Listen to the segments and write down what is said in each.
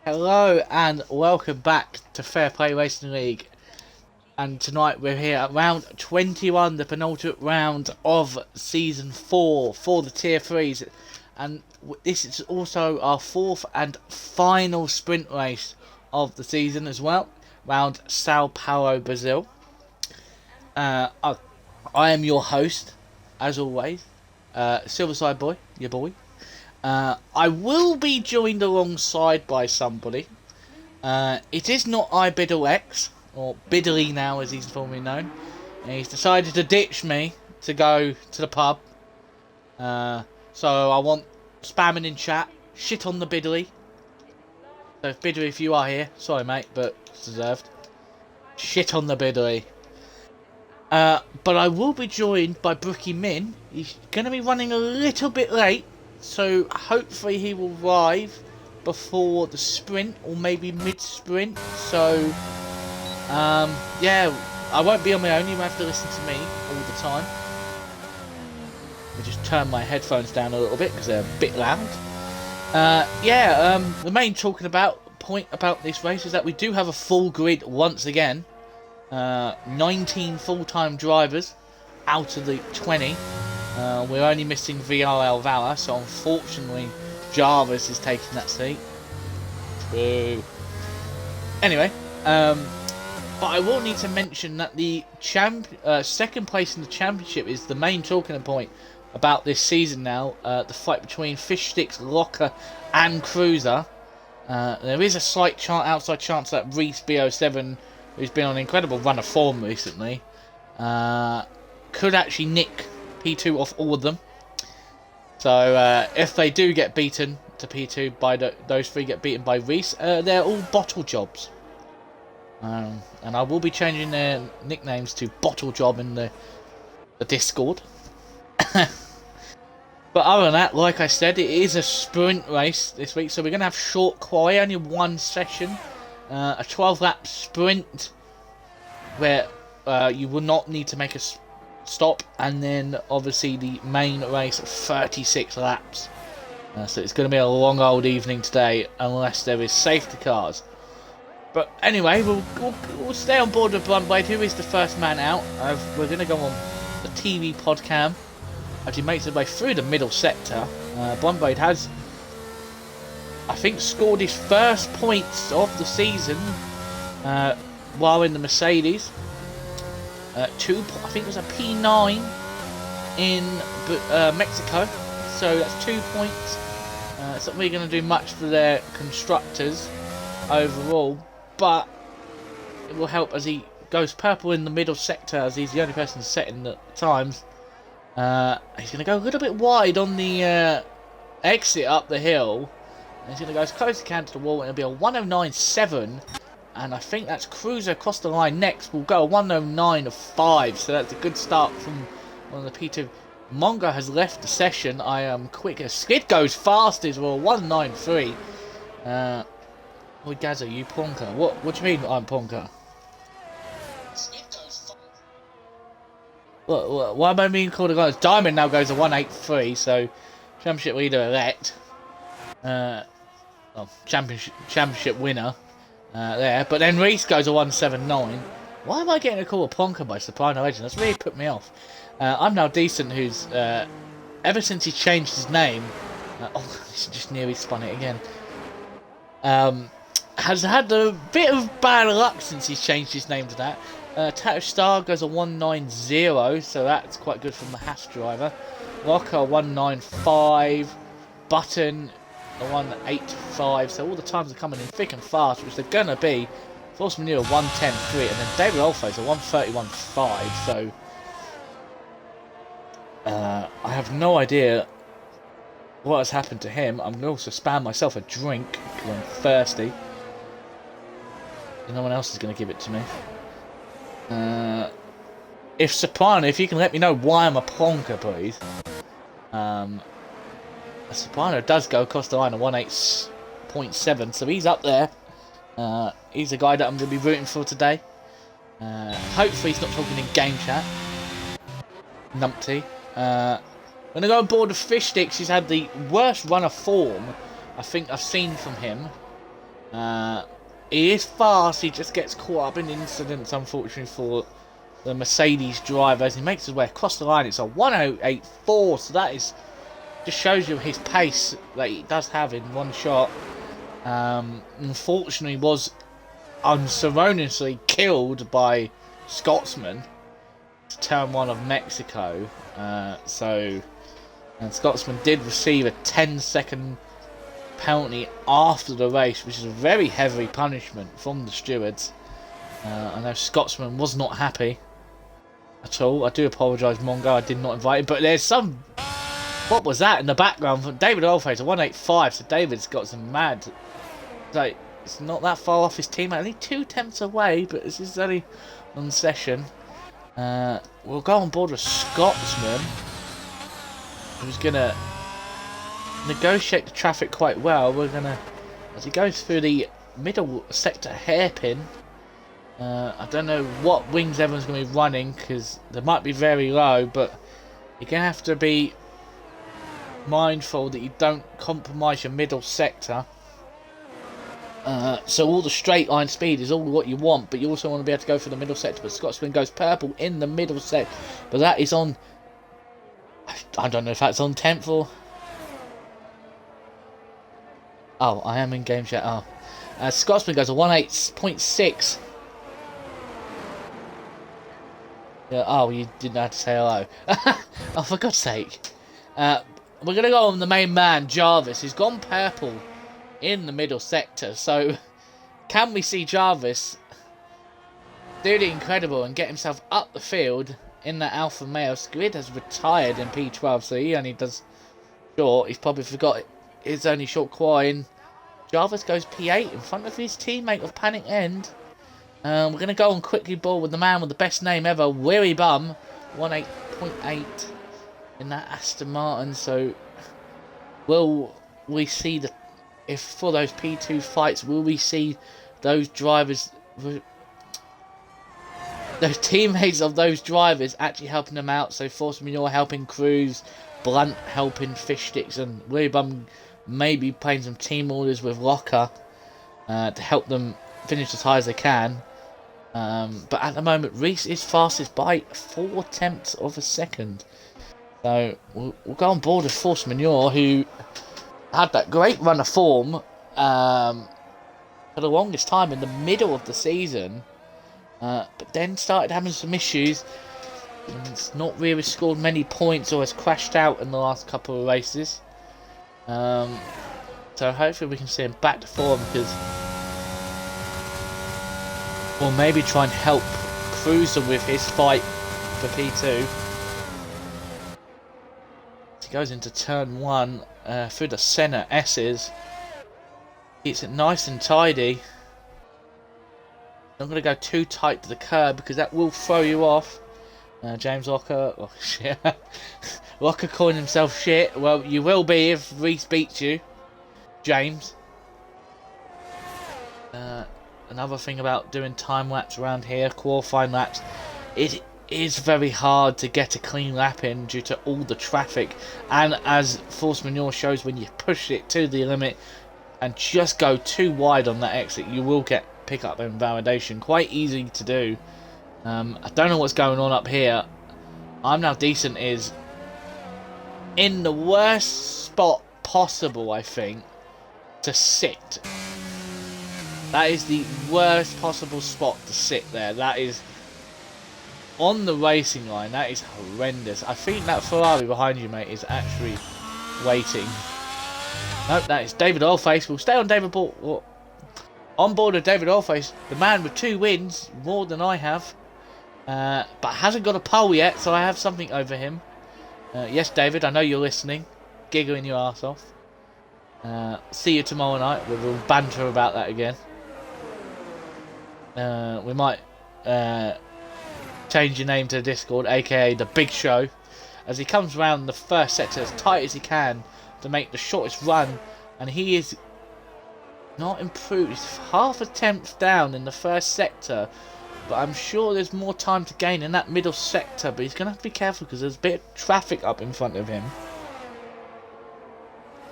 Hello and welcome back to Fair Play Racing League. And tonight we're here at round 21, the penultimate round of season 4 for the tier 3s. And this is also our fourth and final sprint race of the season as well, round Sao Paulo, Brazil. I am your host, as always, Silverside Boy, your boy. I will be joined alongside by somebody. It is not iBiddleX, or Biddly now as he's formerly known. And he's decided to ditch me to go to the pub. So I want spamming in chat, shit on the Biddly. So if Biddly, if you are here, sorry mate, but it's deserved. Shit on the Biddly. But I will be joined by Brookie Min. He's going to be running a little bit late. So hopefully he will arrive before the sprint or maybe mid-sprint. So yeah, I won't be on my own. You have to listen to me all the time. I just turn my headphones down a little bit because they're a bit loud. The main point about this race is that we do have a full grid once again. 19 full-time drivers out of the 20. We're only missing FPRL Valor, so unfortunately Jarvis is taking that seat. True. Anyway, but I will need to mention that the second place in the championship is the main talking point about this season now. The fight between Fish Sticks, Locker and Cruiser. There is a slight outside chance that Reese B07, who's been on an incredible run of form recently, could actually nick P2 off all of them. So if they do get beaten to P2 by those three get beaten by Reese, they're all bottle jobs. And I will be changing their nicknames to Bottle Job in the Discord. But other than that, like I said, it is a sprint race this week, so we're going to have short quali, only one session. A 12-lap sprint where you will not need to make a stop, and then obviously the main race 36 laps. So it's going to be a long old evening today unless there is safety cars. But anyway, we'll stay on board with Blundblade, who is the first man out. We're going to go on the TV pod cam as he makes his way through the middle sector. Blundblade has, I think, scored his first points of the season while in the Mercedes. I think it was a P9 in Mexico, so that's 2 points. It's not really going to do much for their constructors overall, but it will help as he goes purple in the middle sector, as he's the only person setting the times. He's going to go a little bit wide on the exit up the hill. And he's going to go as close as he can to the wall, and it'll be a 109.7. And I think that's Cruiser across the line next. We'll go a 109.5, so that's a good start from one of the P2. Mongo has left the session. I am quicker. Skid goes fast as well, 193. Gaza, you plonker. What do you mean I'm plonker? Skid goes fast. Why am I being called a guy? Diamond now goes a 183, so championship leader elect. Championship winner. There, but then Reese goes a 179. Why am I getting a call a plonker by Soprano Legend? That's really put me off. I'm now Decent, who's ever since he changed his name, just nearly spun it again. Has had a bit of bad luck since he's changed his name to that. Tattoo Star goes a 190, so that's quite good from the Haas driver. Locker 195, Button a 185, so all the times are coming in thick and fast, which they're gonna be. Force Manure 110.3, and then David Olfo's a 131.5, so I have no idea what has happened to him. I'm going to also spam myself a drink because I'm thirsty. No one else is going to give it to me. If Soprano, if you can let me know why I'm a plonker, please. Soprano does go across the line at 18.7, so he's up there. He's a guy that I'm going to be rooting for today. Hopefully he's not talking in game chat. Numpty. When I go on board with Fish Sticks, he's had the worst run of form I think I've seen from him. He is fast, he just gets caught up in incidents, unfortunately, for the Mercedes driver. As he makes his way across the line, it's a 1:08.4, so that is just shows you his pace that he does have in one shot. Unfortunately, was unceremoniously killed by Scotsman, turn 1 of Mexico. And Scotsman did receive a 10-second penalty after the race, which is a very heavy punishment from the stewards. I know Scotsman was not happy at all. I do apologise, Mongo, I did not invite him, but there's some... What was that in the background from David Oldface, a 1:08.5, so David's got some mad... Like, it's not that far off his teammate, only 2 tenths away, but this is only on session. We'll go on board with Scotsman, who's going to negotiate the traffic quite well. We're going to, as he goes through the middle sector hairpin, I don't know what wings everyone's going to be running, because they might be very low, but you're going to have to be mindful that you don't compromise your middle sector. So all the straight line speed is all what you want, but you also want to be able to go for the middle sector. But Scotsman goes purple in the middle sector, but that is on... I don't know if that's on 10th or... Oh, I am in game chat. Oh, Scotsman goes a 1:08.6. Yeah, oh, you didn't have to say hello. Oh, for God's sake. We're going to go on the main man, Jarvis, who's gone purple in the middle sector. So, can we see Jarvis do the incredible and get himself up the field in that Alfa Romeo? Squid has retired in P12, so he only does short. He's probably forgot his only short qualifying. Jarvis goes P8 in front of his teammate of Panic End. We're going to go on quickly ball with the man with the best name ever, Weary Bum, 1:08.8 in that Aston Martin. So, will we see the... If for those P2 fights, will we see those drivers... Those teammates of those drivers actually helping them out? So, Force Majeure helping Cruz, Blunt helping Fish Sticks, and Weary Bum maybe playing some team orders with Locker to help them finish as high as they can. But at the moment, Reese is fastest by 4 tenths of a second. So we'll go on board with Force Majeure, who had that great run of form for the longest time in the middle of the season, but then started having some issues. And it's not really scored many points or has crashed out in the last couple of races. So hopefully we can see him back to form, because or maybe try and help Cruiser with his fight for P2. He goes into turn 1 through the Senna S's. It's nice and tidy. I'm going to go too tight to the curb because that will throw you off. James Locker, oh shit. Locker calling himself shit. Well, you will be if Reese beats you, James. Another thing about doing time laps around here, qualifying laps, it is very hard to get a clean lap in due to all the traffic. And as Force Majeure shows, when you push it to the limit and just go too wide on that exit, you will get pickup invalidation. Quite easy to do. I don't know what's going on up here. I'm Now Decent is in the worst spot possible, I think, to sit. That is the worst possible spot to sit there. That is on the racing line. That is horrendous. I think that Ferrari behind you, mate, is actually waiting. Nope, that is David Oilface. We'll stay on David on board of David Oilface, the man with 2 wins, more than I have. But hasn't got a pole yet, so I have something over him. Yes, David, I know you're listening. Giggling your ass off. See you tomorrow night. We'll banter about that again. We might change your name to Discord, aka The Big Show, as he comes around the first sector as tight as he can to make the shortest run, and he is not improved. He's half a tenth down in the first sector, but I'm sure there's more time to gain in that middle sector, but he's going to have to be careful because there's a bit of traffic up in front of him.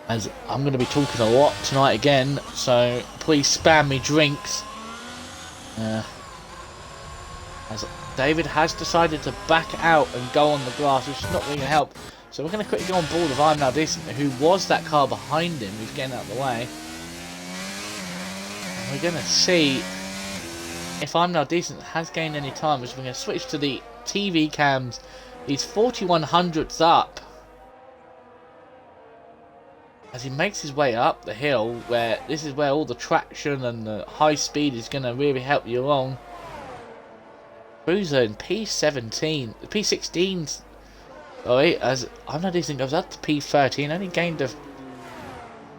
as I'm going to be talking a lot tonight again, so please spam me drinks. As David has decided to back out and go on the grass, which is not really going to help. So we're going to quickly go on board of I'm Now Decent, who was that car behind him, who's getting out of the way. And we're going to see if I'm Now Decent has gained any time, which we're going to switch to the TV cams. He's 4100ths up. As he makes his way up the hill, where this is where all the traction and the high speed is going to really help you along. Cruiser in P16, sorry, as I'm Not Decent goes up to P13, only gained a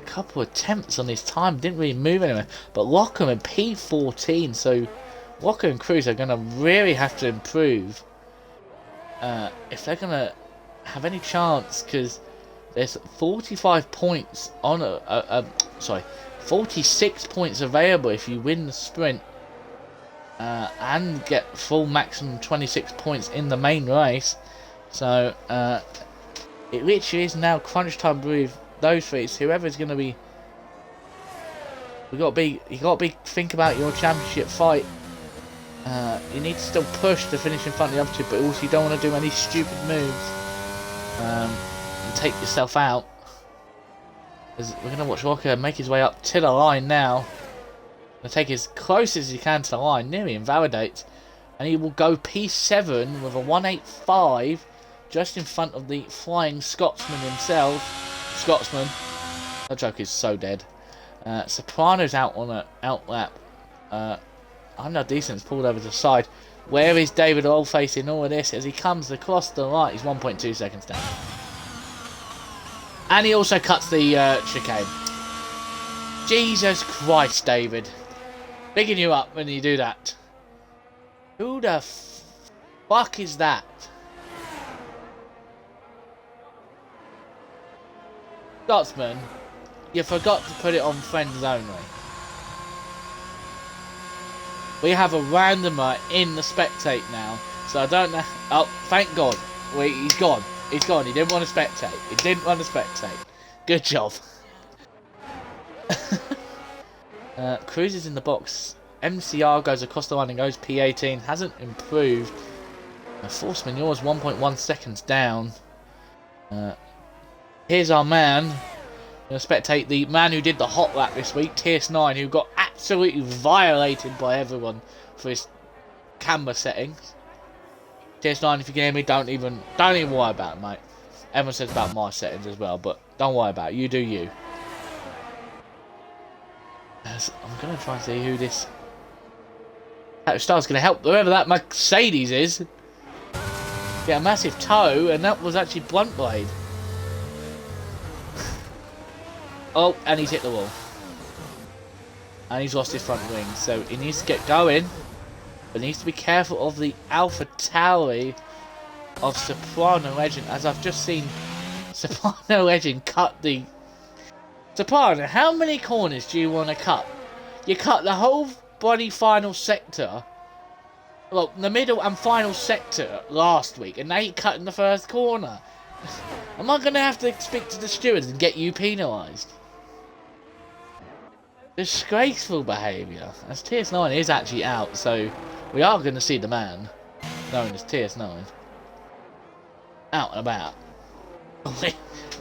couple of tenths on his time, didn't really move anywhere. But Lockham in P14, so Walker and Cruiser are going to really have to improve if they're going to have any chance, because there's 45 points on 46 points available if you win the sprint and get full maximum 26 points in the main race. So it literally is now crunch time with those three. It's whoever's going to be. You got to be think about your championship fight. You need to still push to finish in front of the other two, but also you don't want to do any stupid moves and take yourself out. As we're going to watch Walker make his way up to the line now. Going to take as close as he can to the line, nearly invalidates, and he will go P7 with a 185 just in front of the Flying Scotsman himself. Scotsman, that joke is so dead. Soprano's out on an outlap. I'm Not Decent's pulled over to the side. Where is David Oldface in all of this? As he comes across the line, he's 1.2 seconds down. And he also cuts the chicane. Jesus Christ, David. Bigging you up when you do that. Who the fuck is that? Scotsman, you forgot to put it on friends only. We have a randomer in the spectate now, so I don't know. Oh, thank God. He's gone. He's gone. He didn't want to spectate. He didn't want to spectate. Good job. Cruises in the box. MCR goes across the line and goes P18. Hasn't improved. Force Manure's 1.1 seconds down. Here's our man. Going to spectate the man who did the hot lap this week, TS9, who got absolutely violated by everyone for his camera settings. TS9, if you can hear me, don't even worry about it, mate. Everyone says about my settings as well, but don't worry about it. You do you. As I'm going to try and see who this star's going to help. Whoever that Mercedes is. Get a massive toe, and that was actually Blunt Blade. Oh, and he's hit the wall. And he's lost his front wing, so he needs to get going. But he needs to be careful of the Alpha Tauri of Soprano Legend, as I've just seen Soprano Legend cut the... Soprano, how many corners do you want to cut? You cut the whole bloody final sector, well, the middle and final sector last week, and now you're cutting the first corner. Am I going to have to speak to the stewards and get you penalised? Disgraceful behaviour. As TS9 is actually out, so we are going to see the man, known as TS9, out and about.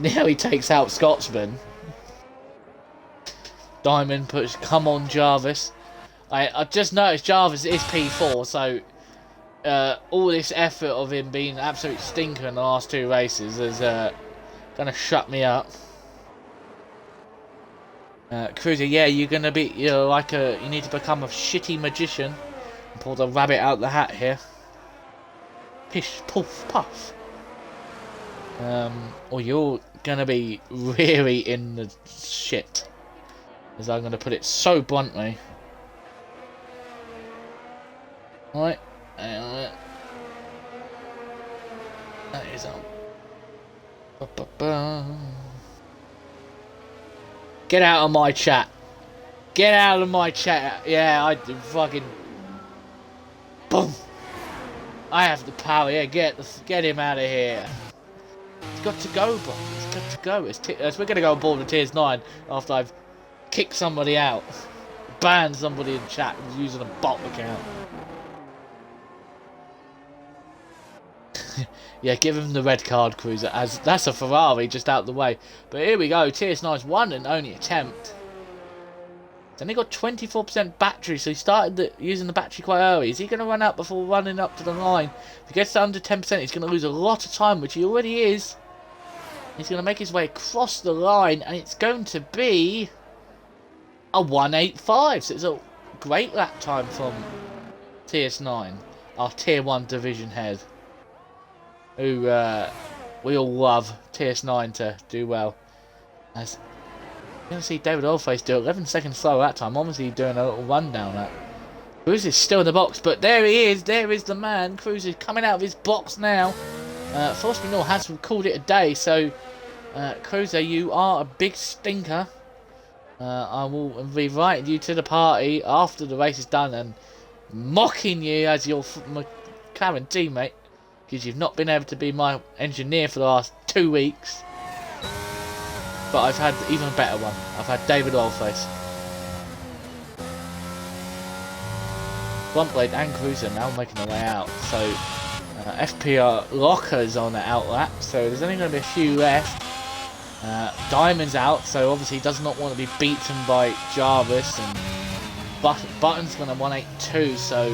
Now he takes out Scotsman. Diamond puts, come on Jarvis. I just noticed Jarvis is P4, so all this effort of him being an absolute stinker in the last two races is going to shut me up. Cruiser, yeah, you're gonna be, you need to become a shitty magician and pull the rabbit out the hat here. Pish, poof, puff. Or you're gonna be really in the shit, as I'm gonna put it so bluntly. Right, that is on. Get out of my chat. Get out of my chat. Yeah, I do fucking... Boom. I have the power. Yeah, get him out of here. It's got to go, bro. It's got to go. We're going to go on board with Tiers 9 after I've kicked somebody out. Banned somebody in chat who's using a bot account. Yeah, give him the red card, Cruiser, as that's a Ferrari just out the way. But here we go, Tiers 9's one and only attempt. Then he got 24% battery, so he started using the battery quite early. Is he going to run out before running up to the line? If he gets to under 10%, he's going to lose a lot of time, which he already is. He's going to make his way across the line, and it's going to be a 1:85. So it's a great lap time from Tiers 9, our Tier 1 division head, who we all love Tiers 9 to do well. As you're going to see David Oldface do 11 seconds slower that time, obviously doing a little rundown that. Cruz is still in the box, but there he is, there is the man. Cruz is coming out of his box now. Force Minor has called it a day, so Cruiser, you are a big stinker. I will invite you to the party after the race is done and mocking you as your McLaren teammate, because you've not been able to be my engineer for the last 2 weeks. But I've had even a better one. I've had David Oilface. Bluntblade and Cruiser now making their way out. So FPRL Locker's on the outlap, so there's only going to be a few left. Diamond's out, so obviously he does not want to be beaten by Jarvis, and Button's going to 182, so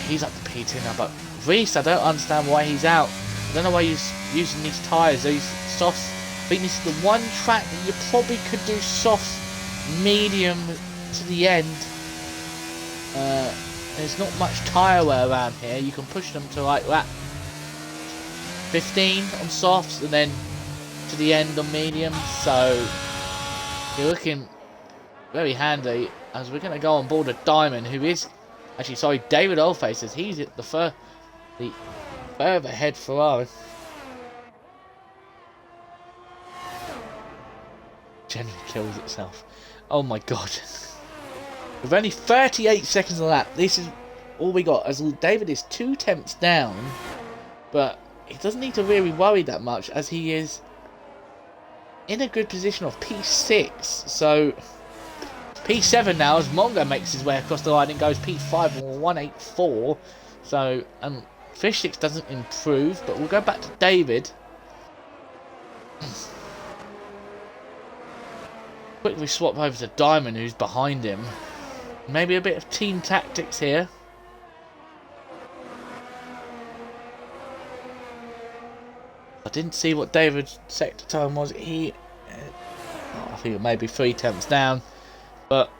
he's up to P2 now. But Reese, I don't understand why he's out. I don't know why he's using these tyres, these softs. I think this is the one track that you probably could do soft, medium to the end. There's not much tyre wear around here. You can push them to like lap 15 on softs and then to the end on medium. So you're looking very handy as we're going to go on board a Diamond, who is actually, sorry, David Oldface, as he's at the further ahead Ferrari. Generally kills itself. Oh my god. With only 38 seconds of lap, this is all we got, as David is 2 tenths down, but he doesn't need to really worry that much as he is in a good position of P6. So P7 now as Mongo makes his way across the line and goes P5 or 184. So Fish 6 doesn't improve, but we'll go back to David. Quickly swap over to Diamond, who's behind him. Maybe a bit of team tactics here. I didn't see what David's sector time was. I think it may be 3 tenths down, but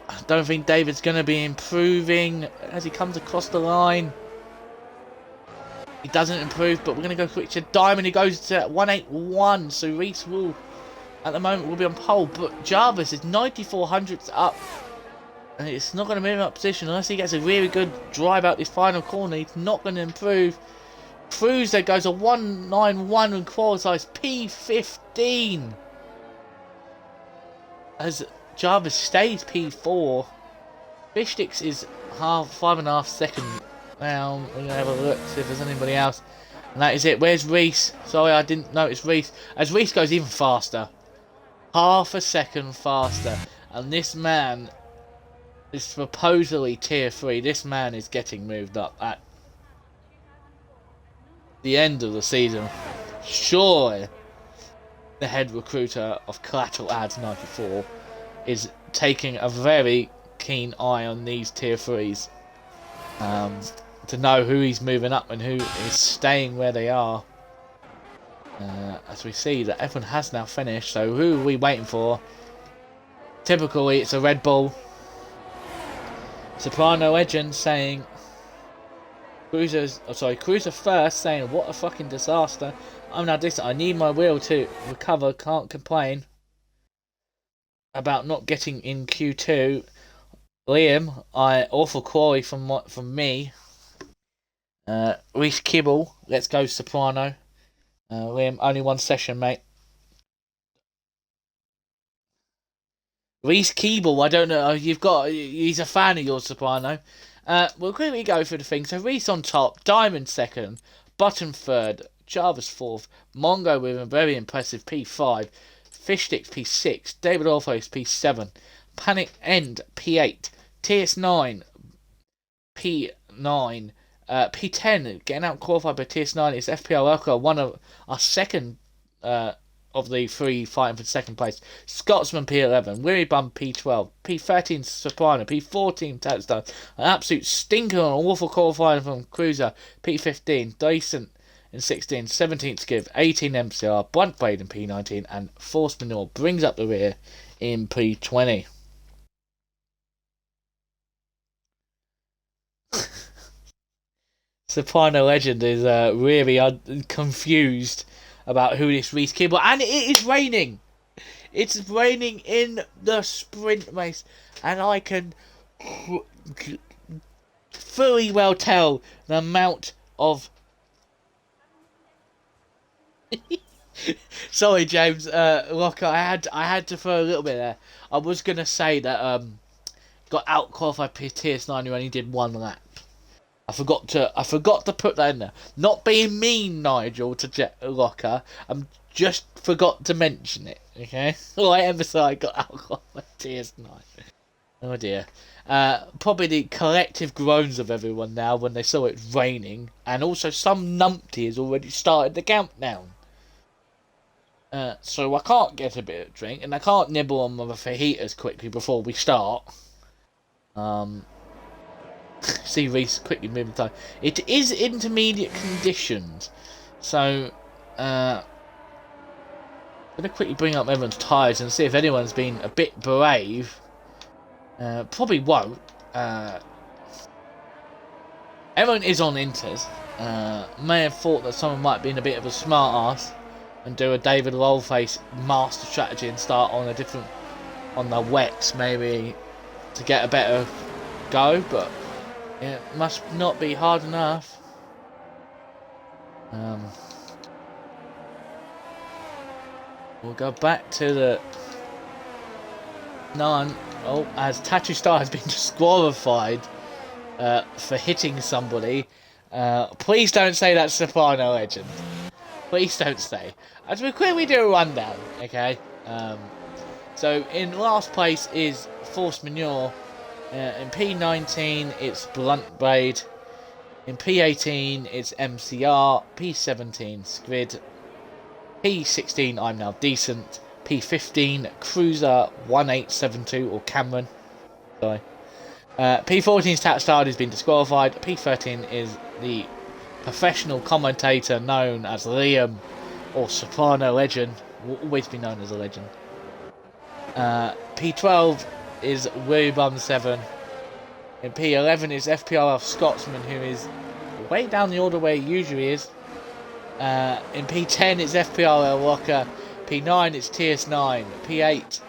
I don't think David's going to be improving as he comes across the line. He doesn't improve, but we're going to go quick to Diamond. He goes to 181, so Reese will, at the moment, will be on pole, but Jarvis is 94 hundredths up, and it's not going to move up position unless he gets a really good drive out this final corner. He's not going to improve. Cruiser goes a 191 and qualifies P15 as Jarvis stays P4. Fishsticks is 5.5 seconds down. We're gonna have a look, see if there's anybody else, and that is it. Where's Reese? Sorry, I didn't notice Reese. As Reese goes even faster, half a second faster, and this man is supposedly tier 3. This man is getting moved up at the end of the season. Surely the head recruiter of Collateral Ads 94 is taking a very keen eye on these tier 3s to know who he's moving up and who is staying where they are. As we see that everyone has now finished, so who are we waiting for? Typically it's a Red Bull. Soprano Legend saying Cruiser first, saying what a fucking disaster. I'm now distant. I need my wheel to recover. Can't complain about not getting in Q2. Liam, awful quality from me. Reese Kibble, let's go Soprano. Liam, only one session, mate. Reese Keeble, I don't know. He's a fan of yours, Soprano. We'll quickly go through the thing. So Reese on top, Diamond second, Button third, Jarvis 4th, Mongo with a very impressive P5, Fishsticks P6, David Orpheus P7, Panic End P8, TS9 P9, P10 getting out qualified by TS9 is FPRL, one of our second of the three fighting for second place. Scotsman P11, Weary Bum P12, P13 Soprano, P14 Touchdown, an absolute stinker on awful qualifying from Cruiser, P15 Decent in 16, 17th Skiv, 18 MCR, Blunt Blade in P19, and Force Manure brings up the rear in P20. Soprano Legend is really confused about who this Reese Kibble, and it is raining. It's raining in the sprint race, and I can fully well tell the amount of. Sorry, James. Look, I had to throw a little bit there. I was gonna say that got out qualified TS9 who only did one lap. I forgot to put that in there. Not being mean, Nigel, to Jet Locker. I'm just forgot to mention it. Okay. All I ever said I got alcohol at TS9. Oh dear. Probably the collective groans of everyone now when they saw it raining, and also some numpty has already started the countdown. So I can't get a bit of drink, and I can't nibble on my fajitas quickly before we start. See Reese quickly moving time. It is intermediate conditions, so I'm gonna quickly bring up everyone's tyres and see if anyone's been a bit brave. Probably won't. Everyone is on inters. May have thought that someone might be in a bit of a smart ass and do a David Rollface master strategy and start on a different on the wets maybe to get a better go, but it must not be hard enough. We'll go back to the none. Oh, as Tattoo Star has been disqualified for hitting somebody. Please don't say that's Soprano Legend. Please don't say. As we quickly do a rundown, okay? So in last place is Force Manure. In P19 it's Blunt Blade. In P18 it's MCR. P17 Squid. P16 I'm Now Decent. P15 Cruiser 1872 or Cameron. Sorry. P14's Tatstar has been disqualified. P13 is the professional commentator known as Liam or Soprano Legend. Will always be known as a legend. P12 is Willybum7. In P11 is FPRL Scotsman, who is way down the order where he usually is. In P10 it's FPRL Locker. P9 it's TS9. P8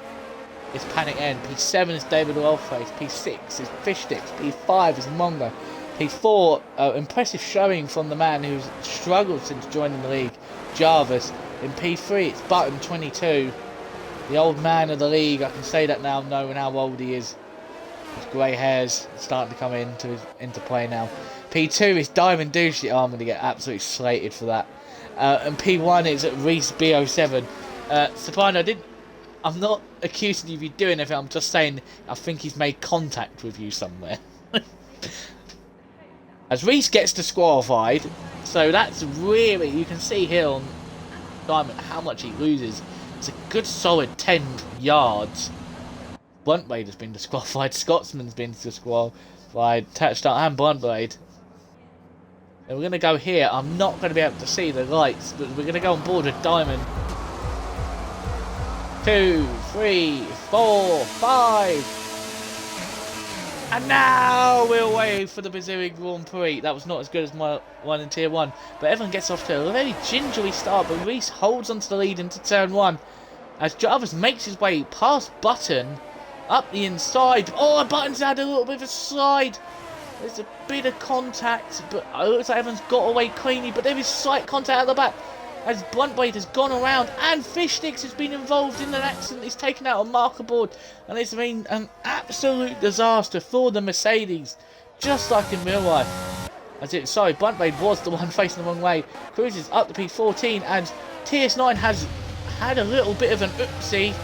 is Panic End. P7 is David Wellface. P6 is Fishsticks. P5 is Mongo. P4, impressive showing from the man who's struggled since joining the league, Jarvis. In P3 it's Button22. The old man of the league, I can say that now knowing how old he is. His grey hairs starting to come into play now. P2 is Diamond Douche. Oh, I'm going to get absolutely slated for that. And P1 is Reese B07. Soprano, I'm not accusing you of doing anything, I'm just saying I think he's made contact with you somewhere. As Reese gets disqualified, so that's really, you can see here on Diamond how much he loses. It's a good solid 10 yards. Blunt Blade has been disqualified. Scotsman's been disqualified. Touchdown and Blunt Blade. And we're going to go here. I'm not going to be able to see the lights, but we're going to go on board with Diamond. 2, 3, 4, 5. And now we're away for the Brazilian Grand Prix. That was not as good as my one in Tier 1. But everyone gets off to a very gingerly start. But Reese holds onto the lead into Turn 1. As Jarvis makes his way past Button. Up the inside. Oh, Button's had a little bit of a slide. There's a bit of contact. But it looks like everyone's got away cleanly. But there is slight contact at the back. As Blunt Blade has gone around and Fishsticks has been involved in an accident. He's taken out a marker board and it's been an absolute disaster for the Mercedes, just like in real life. Sorry, Buntblade was the one facing the wrong way. Cruz is up to P14, and TS9 has had a little bit of an oopsie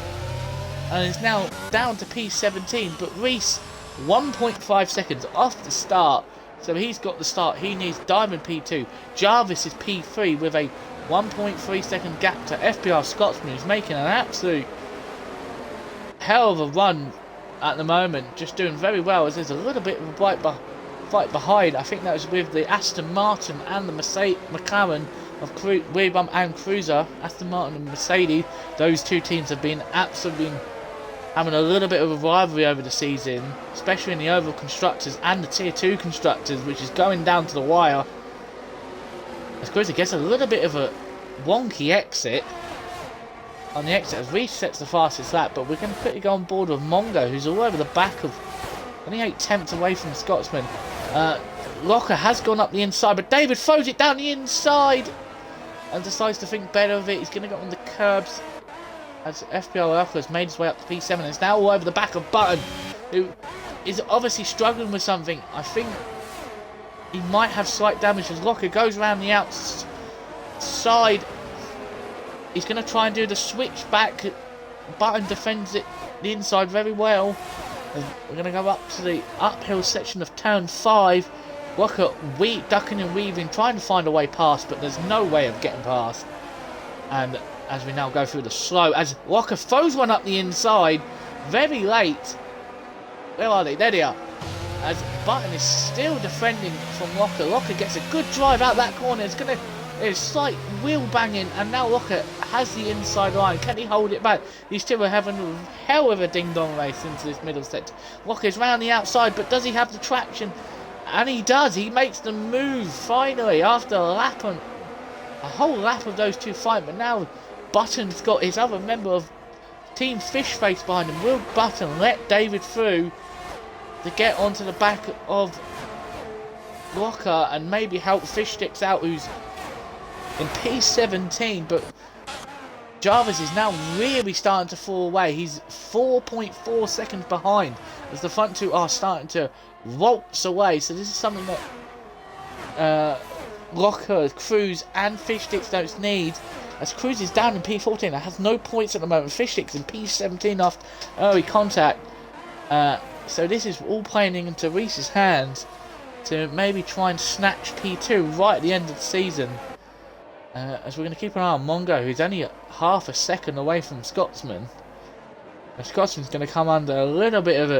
and is now down to P17. But Reese, 1.5 seconds off the start, so he's got the start. He needs Diamond P2. Jarvis is P3 with a 1.3 second gap to FPRL Scotsman, who's making an absolute hell of a run at the moment, just doing very well, as there's a little bit of a fight behind. I think that was with the Aston Martin and the McLaren of Weebum and Cruiser. Aston Martin and Mercedes, those two teams have been absolutely having a little bit of a rivalry over the season, especially in the overall constructors and the tier 2 constructors, which is going down to the wire. As Cruiser gets a little bit of a wonky exit on the exit as Reese sets the fastest lap, but we're going to quickly go on board with Mongo, who's all over the back of only 8 tenths away from the Scotsman. Locker has gone up the inside, but David throws it down the inside and decides to think better of it. He's going to go on the curbs as FPRL has made his way up to P7. It's now all over the back of Button, who is obviously struggling with something. I think he might have slight damage as Locker goes around the outside. He's going to try and do the switch back. Button defends it the inside very well. We're going to go up to the uphill section of turn 5. Locker ducking and weaving, trying to find a way past, but there's no way of getting past. And as we now go through the slow, as Locker throws one up the inside, very late. Where are they? There they are. As Button is still defending from Locker. Locker gets a good drive out that corner. There's slight wheel banging, and now Locker has the inside line. Can he hold it back? He's still having a hell of a ding-dong race into this middle set. Locker's round the outside, but does he have the traction? And he does. He makes the move finally after a whole lap of those two fight. But now Button's got his other member of Team Fishface behind him. Will Button let David through to get onto the back of Locker and maybe help Fishsticks out, who's in P17, but Jarvis is now really starting to fall away. He's 4.4 seconds behind as the front two are starting to waltz away. So this is something that Locker, Cruz and Fishsticks don't need, as Cruz is down in P14 and has no points at the moment. Fishsticks in P17 after early contact. So this is all playing into Reese's hands to maybe try and snatch P2 right at the end of the season. As we're going to keep an eye on Mongo, who's only half a second away from Scotsman. The Scotsman's going to come under a little bit of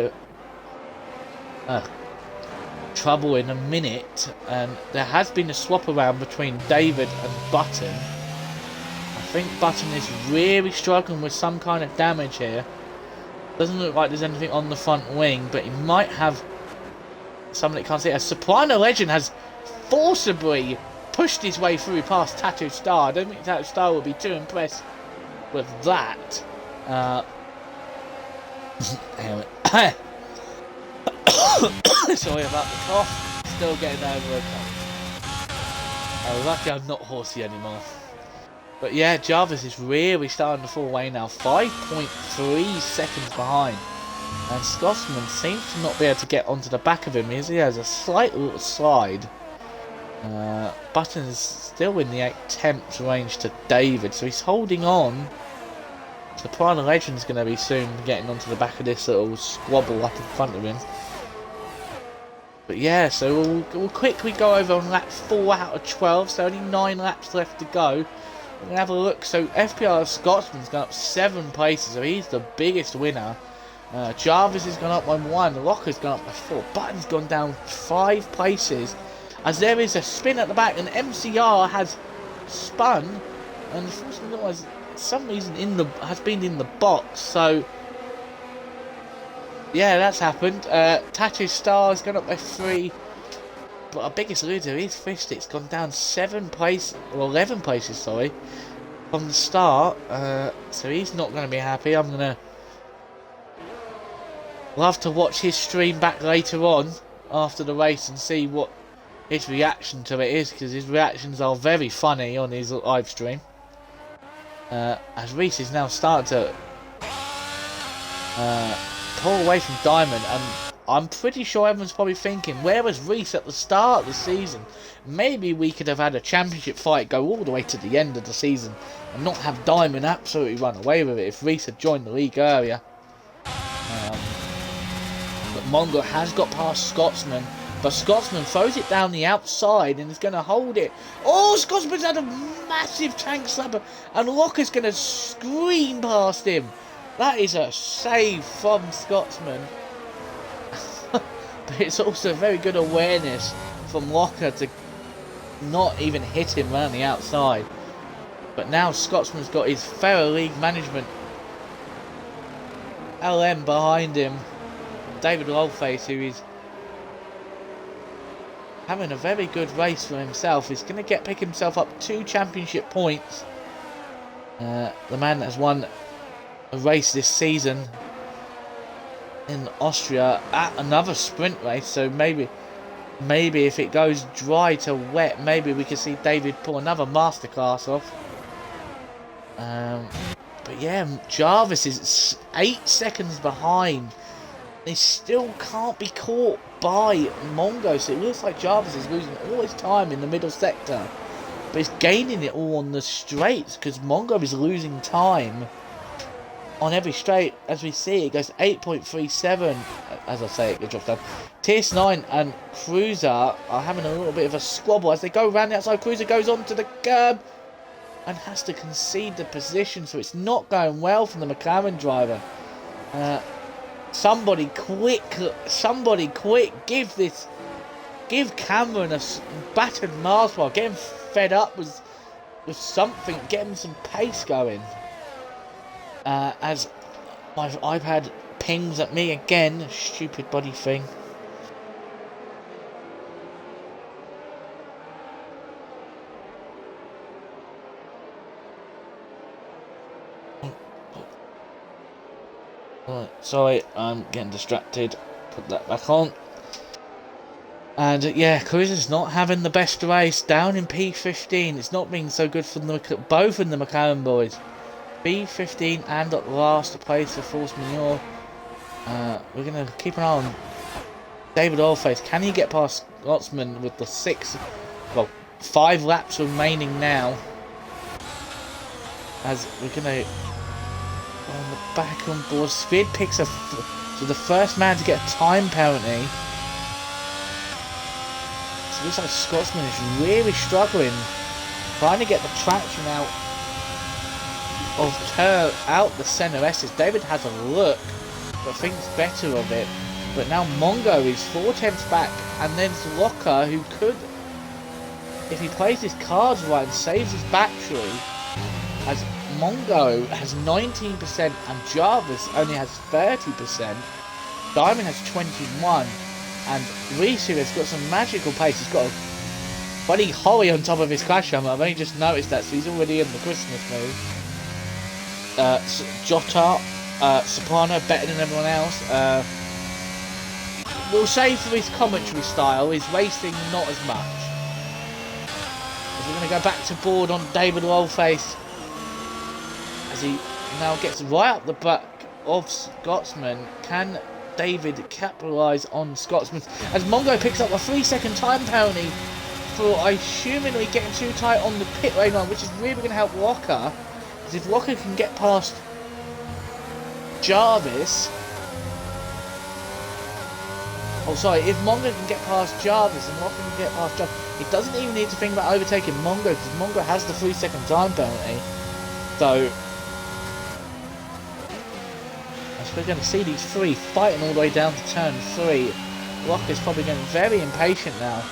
a trouble in a minute, and there has been a swap around between David and Button. I think Button is really struggling with some kind of damage here. Doesn't look like there's anything on the front wing, but he might have something that can't see. As Soprano Legend has forcibly pushed his way through past Tattoo Star. I don't think Tattoo Star will be too impressed with that. Sorry about the cough. Still getting over a cough. Lucky I'm not horsey anymore. But yeah, Jarvis is really starting to fall away now. 5.3 seconds behind. And Scotsman seems to not be able to get onto the back of him, as he has a slight little slide. Button is still in the 8 tenths range to David, so he's holding on. The Prana Legend's going to be soon getting onto the back of this little squabble up in front of him. But yeah, so we'll quickly go over on lap 4 out of 12, so only 9 laps left to go. We're going to have a look. So FPRL Scotsman's gone up 7 places, so he's the biggest winner. Jarvis has gone up by 1, Locker's gone up by 4, Button's gone down 5 places. As there is a spin at the back, and MCR has spun, and unfortunately was some reason has been in the box. So yeah, that's happened. Tattoo Star has gone up by 3, but our biggest loser is Fishstick's gone down 7 places, or 11 places, sorry, from the start. So he's not going to be happy. I'm gonna love to watch his stream back later on after the race and see what his reaction to it is, because his reactions are very funny on his live stream. As Reese is now starting to pull away from Diamond, and I'm pretty sure everyone's probably thinking, where was Reese at the start of the season? Maybe we could have had a championship fight go all the way to the end of the season and not have Diamond absolutely run away with it if Reese had joined the league earlier. But Mongo has got past Scotsman, but Scotsman throws it down the outside and is going to hold it. Oh, Scotsman's had a massive tank slapper and Locker's going to scream past him. That is a save from Scotsman. But it's also very good awareness from Locker to not even hit him around the outside. But now Scotsman's got his fellow league management LM behind him. David Lolface, who is having a very good race for himself, is going to pick himself up 2 championship points. The man that has won a race this season in Austria at another sprint race, so maybe if it goes dry to wet, maybe we can see David pull another masterclass off. But yeah, Jarvis is 8 seconds behind. He still can't be caught by Mongo, so it looks like Jarvis is losing all his time in the middle sector, but he's gaining it all on the straights because Mongo is losing time on every straight. As we see, it goes 8.37. As I say, it drops down. TS9 and Cruiser are having a little bit of a squabble as they go around the outside. Cruiser goes onto the curb and has to concede the position, so it's not going well for the McLaren driver. Somebody quick, give Cameron a battered Mars bar, get him fed up with something, get him some pace going. As my iPad pings at me again, stupid bloody thing. Right, sorry, I'm getting distracted. Put that back on. And yeah, Cruiser's not having the best race. Down in P15. It's not being so good for both of the McLaren boys. P15 and at last place for Force Majeure. We're going to keep an eye on David Oilface. Can he get past Scotsman with the 5 laps remaining now? As we're going to on the back on board. Speed picks so the first man to get a time penalty. So it looks like Scotsman is really struggling, trying to get the traction out of the centre S's. David has a look, but thinks better of it. But now Mongo is 4/10 back, and then Locker, who could, if he plays his cards right and saves his battery, as Mongo has 19% and Jarvis only has 30%. Diamond has 21, and Reese, who has got some magical pace, he's got a bloody Holly on top of his crash helmet. I've only just noticed that, so he's already in the Christmas mood. Jota, Soprano, better than everyone else. We'll say for his commentary style, his racing not as much. As we're going to go back to board on David Lolface, as he now gets right up the back of Scotsman. Can David capitalise on Scotsman? As Mongo picks up a 3-second time penalty for assumingly getting too tight on the pit lane line, which is really going to help Locker. Because if Locker can get past Jarvis... if Mongo can get past Jarvis and Locker can get past Jarvis, he doesn't even need to think about overtaking Mongo, because Mongo has the 3-second time penalty. So... we're going to see these three fighting all the way down to turn 3. Locker's probably getting very impatient now.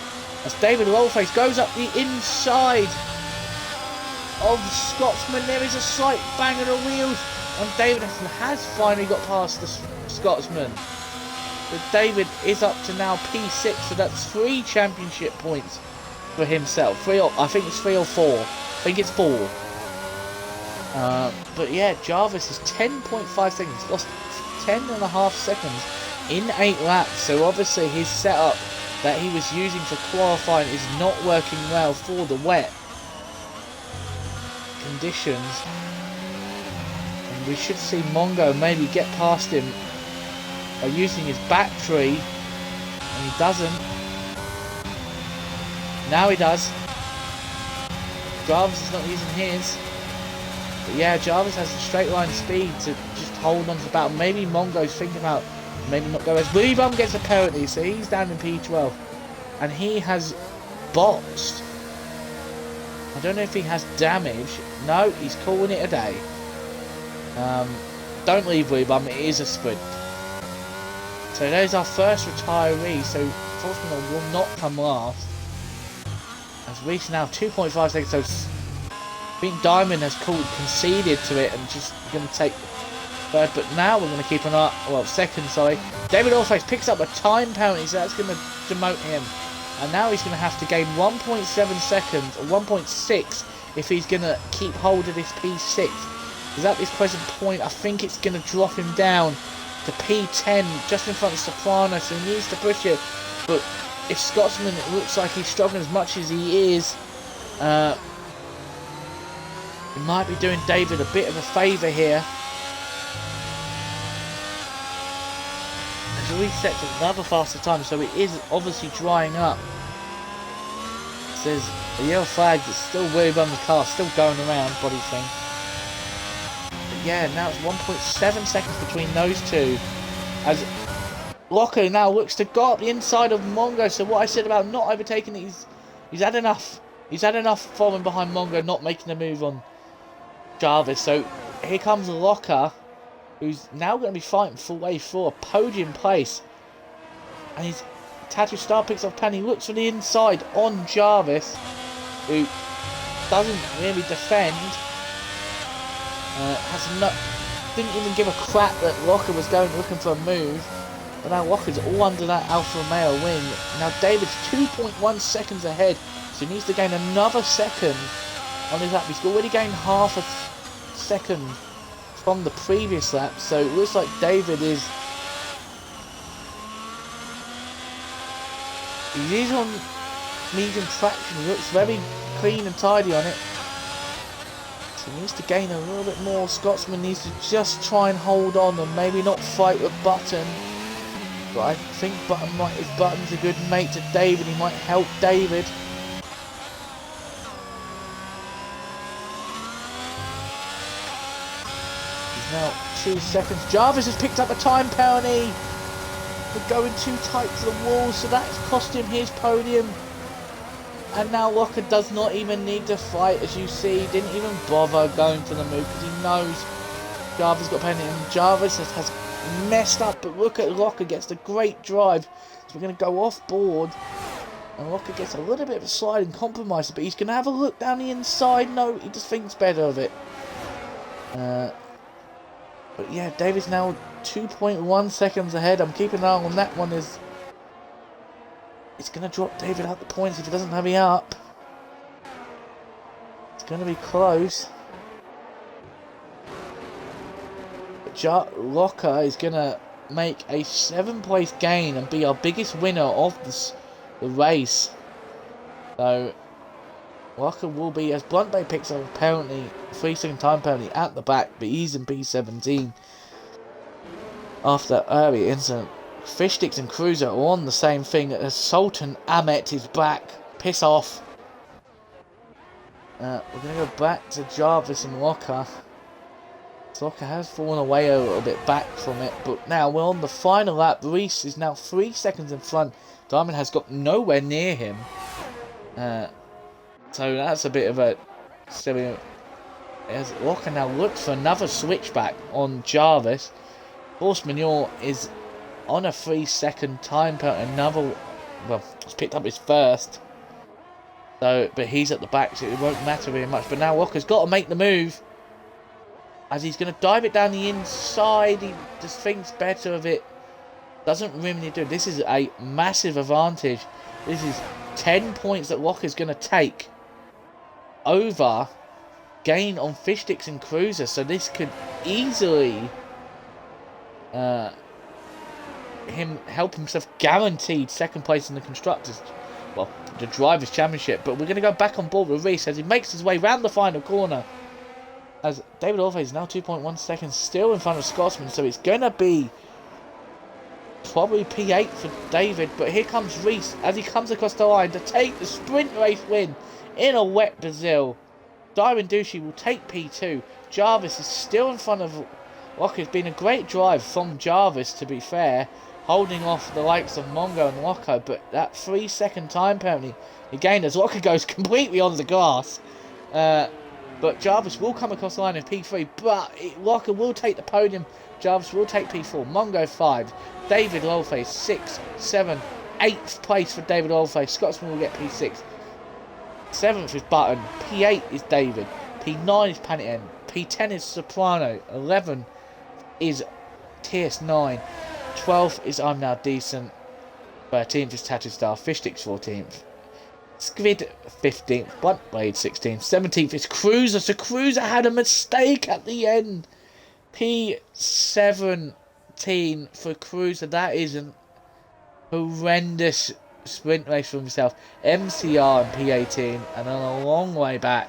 As David Lolface goes up the inside of Scotsman, there is a slight bang of the wheels, and David has finally got past the Scotsman. But David is up to now P6, so that's 3 championship points for himself. I think it's 3 or 4. I think it's 4. But yeah, Jarvis is 10.5 seconds, lost 10.5 seconds in 8 laps, so obviously his setup that he was using for qualifying is not working well for the wet conditions. And we should see Mongo maybe get past him by using his battery, and he doesn't. Now he does. Jarvis is not using his. But yeah, Jarvis has a straight line speed to just hold on to the battle. Maybe Mongo's thinking about maybe not go as Willy Bum gets a penalty, so he's down in P12. And he has boxed. I don't know if he has damage. No, he's calling it a day. Don't leave Willy Bum, it is a sprint. So there's our first retiree, so Forceman will not come last. As Reese now 2.5 seconds, so I think Diamond has conceded to it and just going to take third, but now we're going to keep an eye, well, second, sorry. David Allface picks up a time penalty, so that's going to demote him. And now he's going to have to gain 1.7 seconds, or 1.6, if he's going to keep hold of this P6. Because at this present point, I think it's going to drop him down to P10, just in front of Soprano, so he needs to push it. But if Scotsman, it looks like he's struggling as much as he is, he might be doing David a bit of a favour here. As he resets another faster time, so it is obviously drying up. It says a yellow flag that's still waving on the car, still going around, body thing. But yeah, now it's 1.7 seconds between those two. As Locker now looks to go up the inside of Mongo, so what I said about not overtaking it, he's had enough. He's had enough falling behind Mongo, not making a move on Jarvis. So here comes Locker, who's now going to be fighting for way for a podium place. And his Tattoo Star picks up Penny, looks for the inside on Jarvis, who doesn't really defend. Didn't even give a crap that Locker was looking for a move. But now Locker's all under that Alfa Romeo wing. Now David's 2.1 seconds ahead, so he needs to gain another second on his lap. He's already gained half a second from the previous lap, so it looks like David is... He is on medium traction, he looks very clean and tidy on it. So he needs to gain a little bit more. Scotsman needs to just try and hold on and maybe not fight with Button. But I think if Button's a good mate to David, he might help David. He's now 2 seconds. Jarvis has picked up a time penalty. We're going too tight to the wall, so that's cost him his podium. And now Locker does not even need to fight, as you see. He didn't even bother going for the move because he knows Jarvis got a penalty. And Jarvis has messed up, but look at Locker, gets the great drive. So we're going to go off board. And Locker gets a little bit of a slide and compromise, but he's going to have a look down the inside. No, he just thinks better of it. But yeah, David's now 2.1 seconds ahead. I'm keeping an eye on that one. It's going to drop David out the points if he doesn't hurry up. It's going to be close. But Locker is going to make a 7th place gain and be our biggest winner of the race. So Locker will be, as Blunt Bay picks up apparently 3-second time penalty at the back, but he's in P17 after that early incident. Fish Sticks and Cruiser are on the same thing. As Sultan Ahmet is back. Piss off. We're going to go back to Jarvis and Locker. Locker has fallen away a little bit back from it, but now we're on the final lap. Reese is now 3 seconds in front. Diamond has got nowhere near him. So that's a bit of a silly. As Locker now looks for another switchback on Jarvis. Force Manure is on a 3-second time penalty. He's picked up his first. So, but he's at the back, so it won't matter very much. But now Locker's got to make the move, as he's going to dive it down the inside. He just thinks better of it. Doesn't really do it. This is a massive advantage. This is 10 points that Locker's going to take over gain on Fish Sticks and Cruiser. So this could easily help himself guaranteed 2nd place in the Constructors, well, the Drivers' Championship. But we're going to go back on board with Reese as he makes his way round the final corner. As David Orphe is now 2.1 seconds still in front of Scotsman, so it's going to be Probably P8 for David, but here comes Reese as he comes across the line to take the sprint race win in a wet Brazil. Diamond Duchy will take P2. Jarvis is still in front of Locker. It's been a great drive from Jarvis, to be fair, holding off the likes of Mongo and Locker, but that 3-second time penalty again as Locker goes completely on the grass. But Jarvis will come across the line in P3, but Locker will take the podium. Jarvis will take P4. Mongo 5. David Oldface 6, 7, 8th place for David Oldface. Scotsman will get P6. 7th is Button. P8 is David. P9 is Panic N. P10 is Soprano. 11 is TS9. 12th is I'm Now Decent. 13th is Tattoo Star. Fishsticks 14th. Squid 15th. Bluntblade 16th. 17th is Cruiser. So Cruiser had a mistake at the end. P17 for Cruiser. That is a horrendous sprint race for himself. MCR and P18, and then a long way back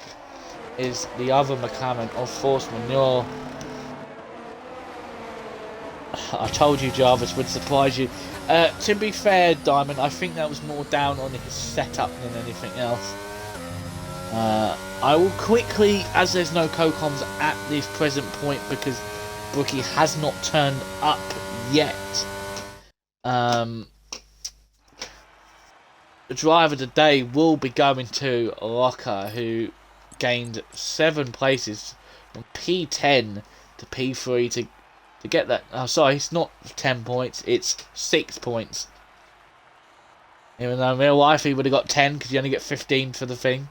is the other McLaren of Force Manure. I told you Jarvis would surprise you. To be fair, Diamond, I think that was more down on his setup than anything else. I will quickly, as there's no co-coms at this present point because Brookie has not turned up yet. The driver of the day will be going to Locker, who gained 7 places from P10 to P3 to get that. Oh, sorry, it's not 10 points, it's 6 points. Even though in real life he would have got 10 because you only get 15 for the thing.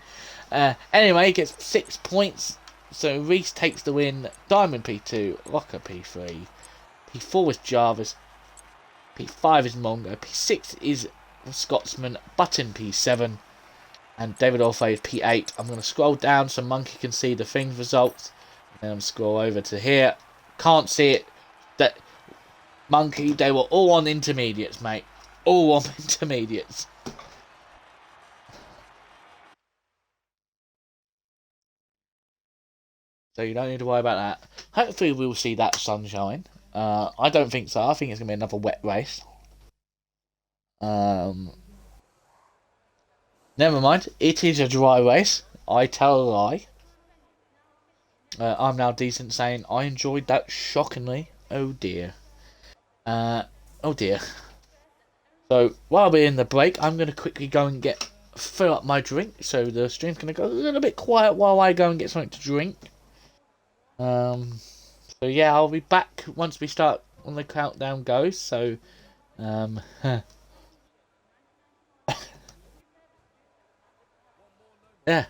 Anyway, he gets 6 points. So Reese takes the win. Diamond P2, Locker P3. P4 is Jarvis. P5 is Mongo. P6 is Scotsman. Button P7. And David Orphay P8. I'm going to scroll down so Monkey can see the things results. And then scroll over to here. Can't see it. That Monkey, they were all on intermediates, mate. All on intermediates. So you don't need to worry about that. Hopefully we'll see that sunshine. I don't think so. I think it's going to be another wet race. Never mind. It is a dry race. I tell a lie. I'm Now Decent saying I enjoyed that shockingly. Oh dear. Oh dear. So while we're in the break, I'm going to quickly go and fill up my drink. So the stream's going to go a little bit quiet while I go and get something to drink. So yeah, I'll be back once we start when the countdown goes. So yeah.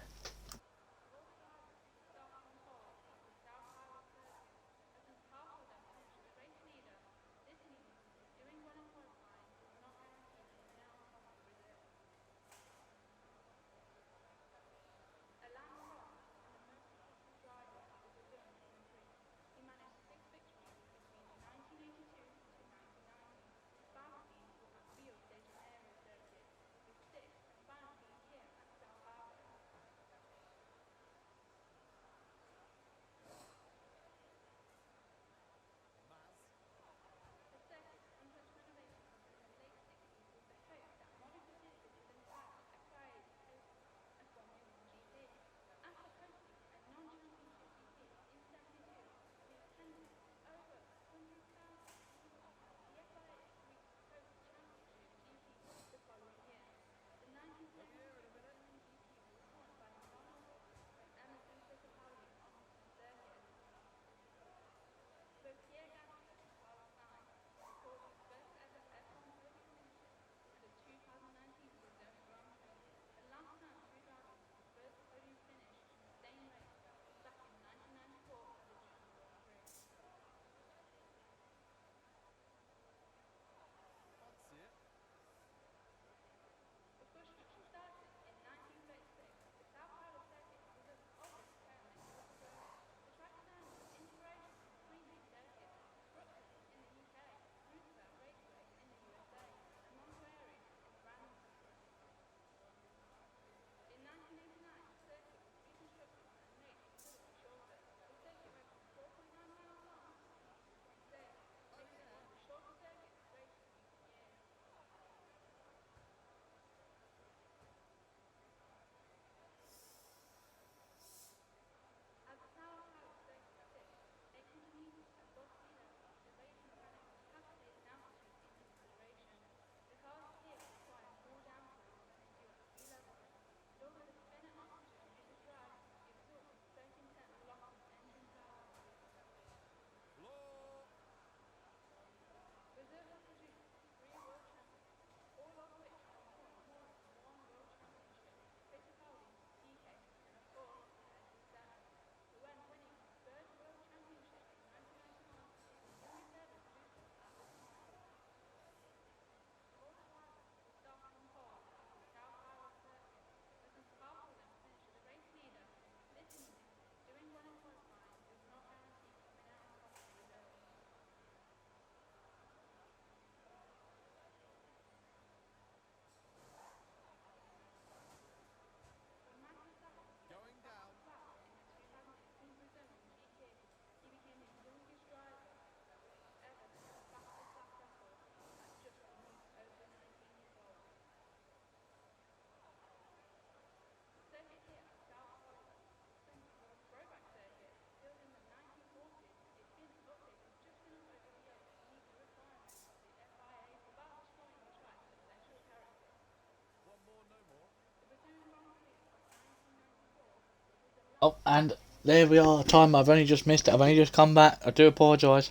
Oh, and there we are. Time I've only just missed it. I've only just come back. I do apologise.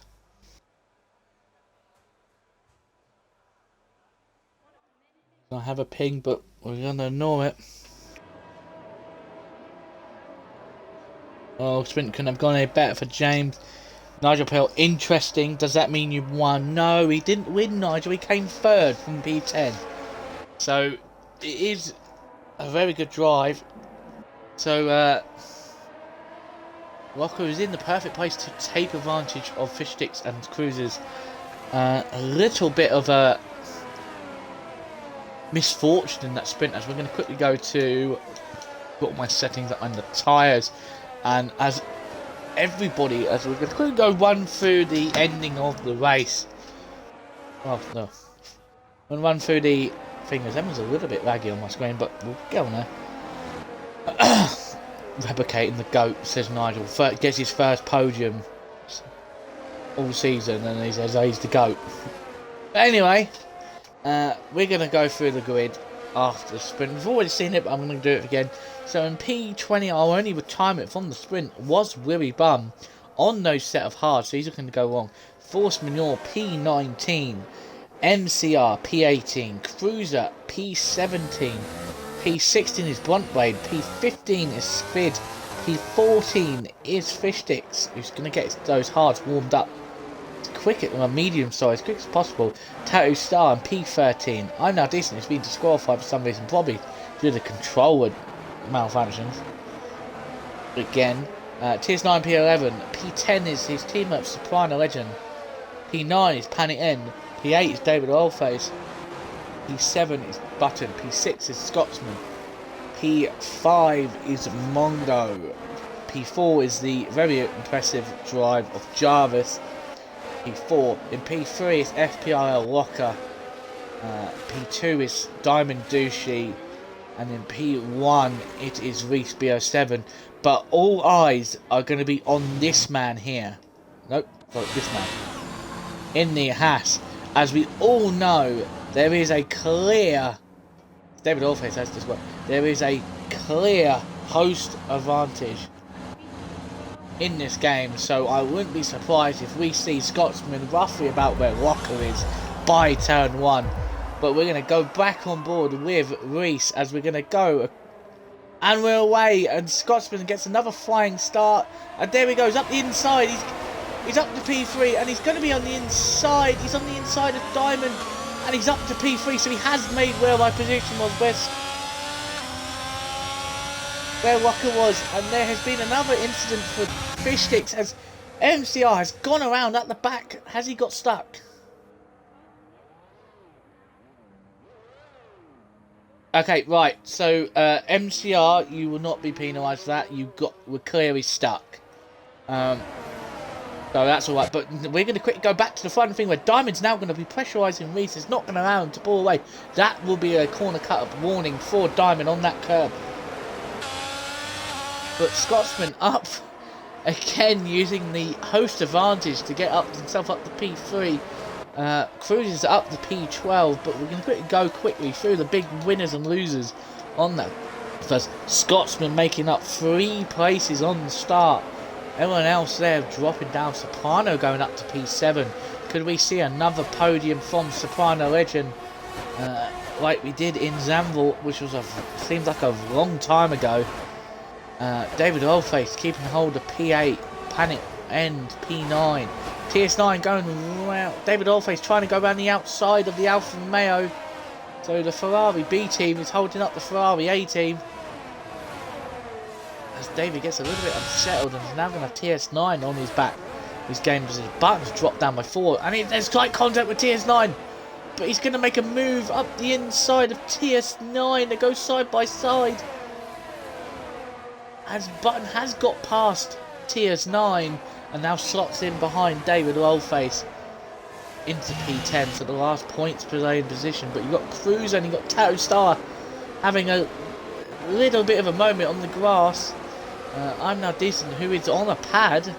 I have a ping, but we're gonna ignore it. Oh, sprint couldn't have gone any better for James. Nigel Pearl, interesting. Does that mean you won? No, he didn't win, Nigel. He came third from P10. So, it is a very good drive. So, Rocco is in the perfect place to take advantage of fish sticks and cruisers. A little bit of a misfortune in that sprint, as we're going to quickly go to put my settings under tyres, and as everybody, as we're going to quickly go run through the ending of the race. Oh no, I'm going to run through the fingers. That was a little bit laggy on my screen, but we'll get on there. Replicating the GOAT, says Nigel. Gets his first podium all season, and he says, oh, he's the GOAT. But anyway, we're going to go through the grid after the sprint. We've already seen it, but I'm going to do it again. So in P20, our only retirement from the sprint was Willy Bum on those set of hards, so he's looking to go wrong. Force Manure P19, MCR P18, Cruiser P17, P16 is Brunt Blade, P15 is Spid, P14 is Fish Sticks, who's going to get those hards warmed up quick at a medium size, quick as possible. Tattoo Star and P13. I'm Now Decent has been disqualified for some reason, probably due to controller malfunctions. Again, TS9 P11, P10 is his team-up Soprano Legend, P9 is Panic End, P8 is David Oilface, P7 is Button, P6 is Scotsman, P5 is Mongo, P4 is the very impressive drive of Jarvis, P4, in P3 is FPRL Locker, P2 is Diamond Douchey, and in P1 it is Reese B07, but all eyes are going to be on this man here. Nope, sorry, this man. In the Haas. As we all know, there is a clear, David Orface has this one, there is a clear host advantage in this game, so I wouldn't be surprised if we see Scotsman roughly about where Locker is by turn 1. But we're going to go back on board with Reese as we're going to go, and we're away, and Scotsman gets another flying start, and there he goes up the inside. He's up to P3, and he's going to be on the inside. He's on the inside of Diamond, and he's up to P3, so he has made where my position was, where Rocker was. And there has been another incident for Fish Sticks as MCR has gone around at the back. Has he got stuck? Okay, right, so MCR, you will not be penalised for that. Were clearly stuck. So that's alright, but we're going to quickly go back to the front thing where Diamond's now going to be pressurising Reese. It's not going to allow him to pull away. That will be a corner cut-up warning for Diamond on that curb. But Scotsman up again, using the host advantage to get himself up to P3. Cruises up to P12, but we're going to go quickly through the big winners and losers on that. First, Scotsman making up 3 places on the start. Everyone else there dropping down. Soprano going up to P7. Could we see another podium from Soprano Legend, like we did in Zandvoort, which was seems like a long time ago? David Oilface keeping hold of P8, Panic End P9, TS9 going around. David Oilface trying to go around the outside of the Alfa Romeo. So the Ferrari B team is holding up the Ferrari A team. As David gets a little bit unsettled and is now going to have TS9 on his back. His game as his buttons dropped down by 4. And there's tight contact with TS9. But he's going to make a move up the inside of TS9. They go side by side. As Button has got past TS9 and now slots in behind David Oilface into P10 for the last points per lane position. But you've got Cruz and you've got Tattoo Star having a little bit of a moment on the grass. I'm Now Decent, who is on a pad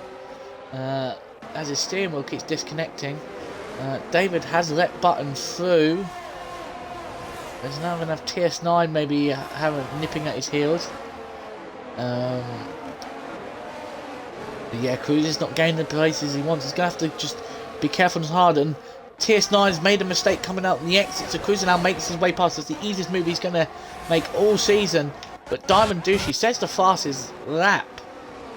as his steering wheel keeps disconnecting. David has let Button through. There's now going to have TS9 maybe nipping at his heels. Yeah, Cruz is not gaining the places he wants. He's going to have to just be careful and hard. And TS9 has made a mistake coming out in the exit. So Cruz now makes his way past. It's the easiest move he's going to make all season. But Diamond Douche says the fastest lap.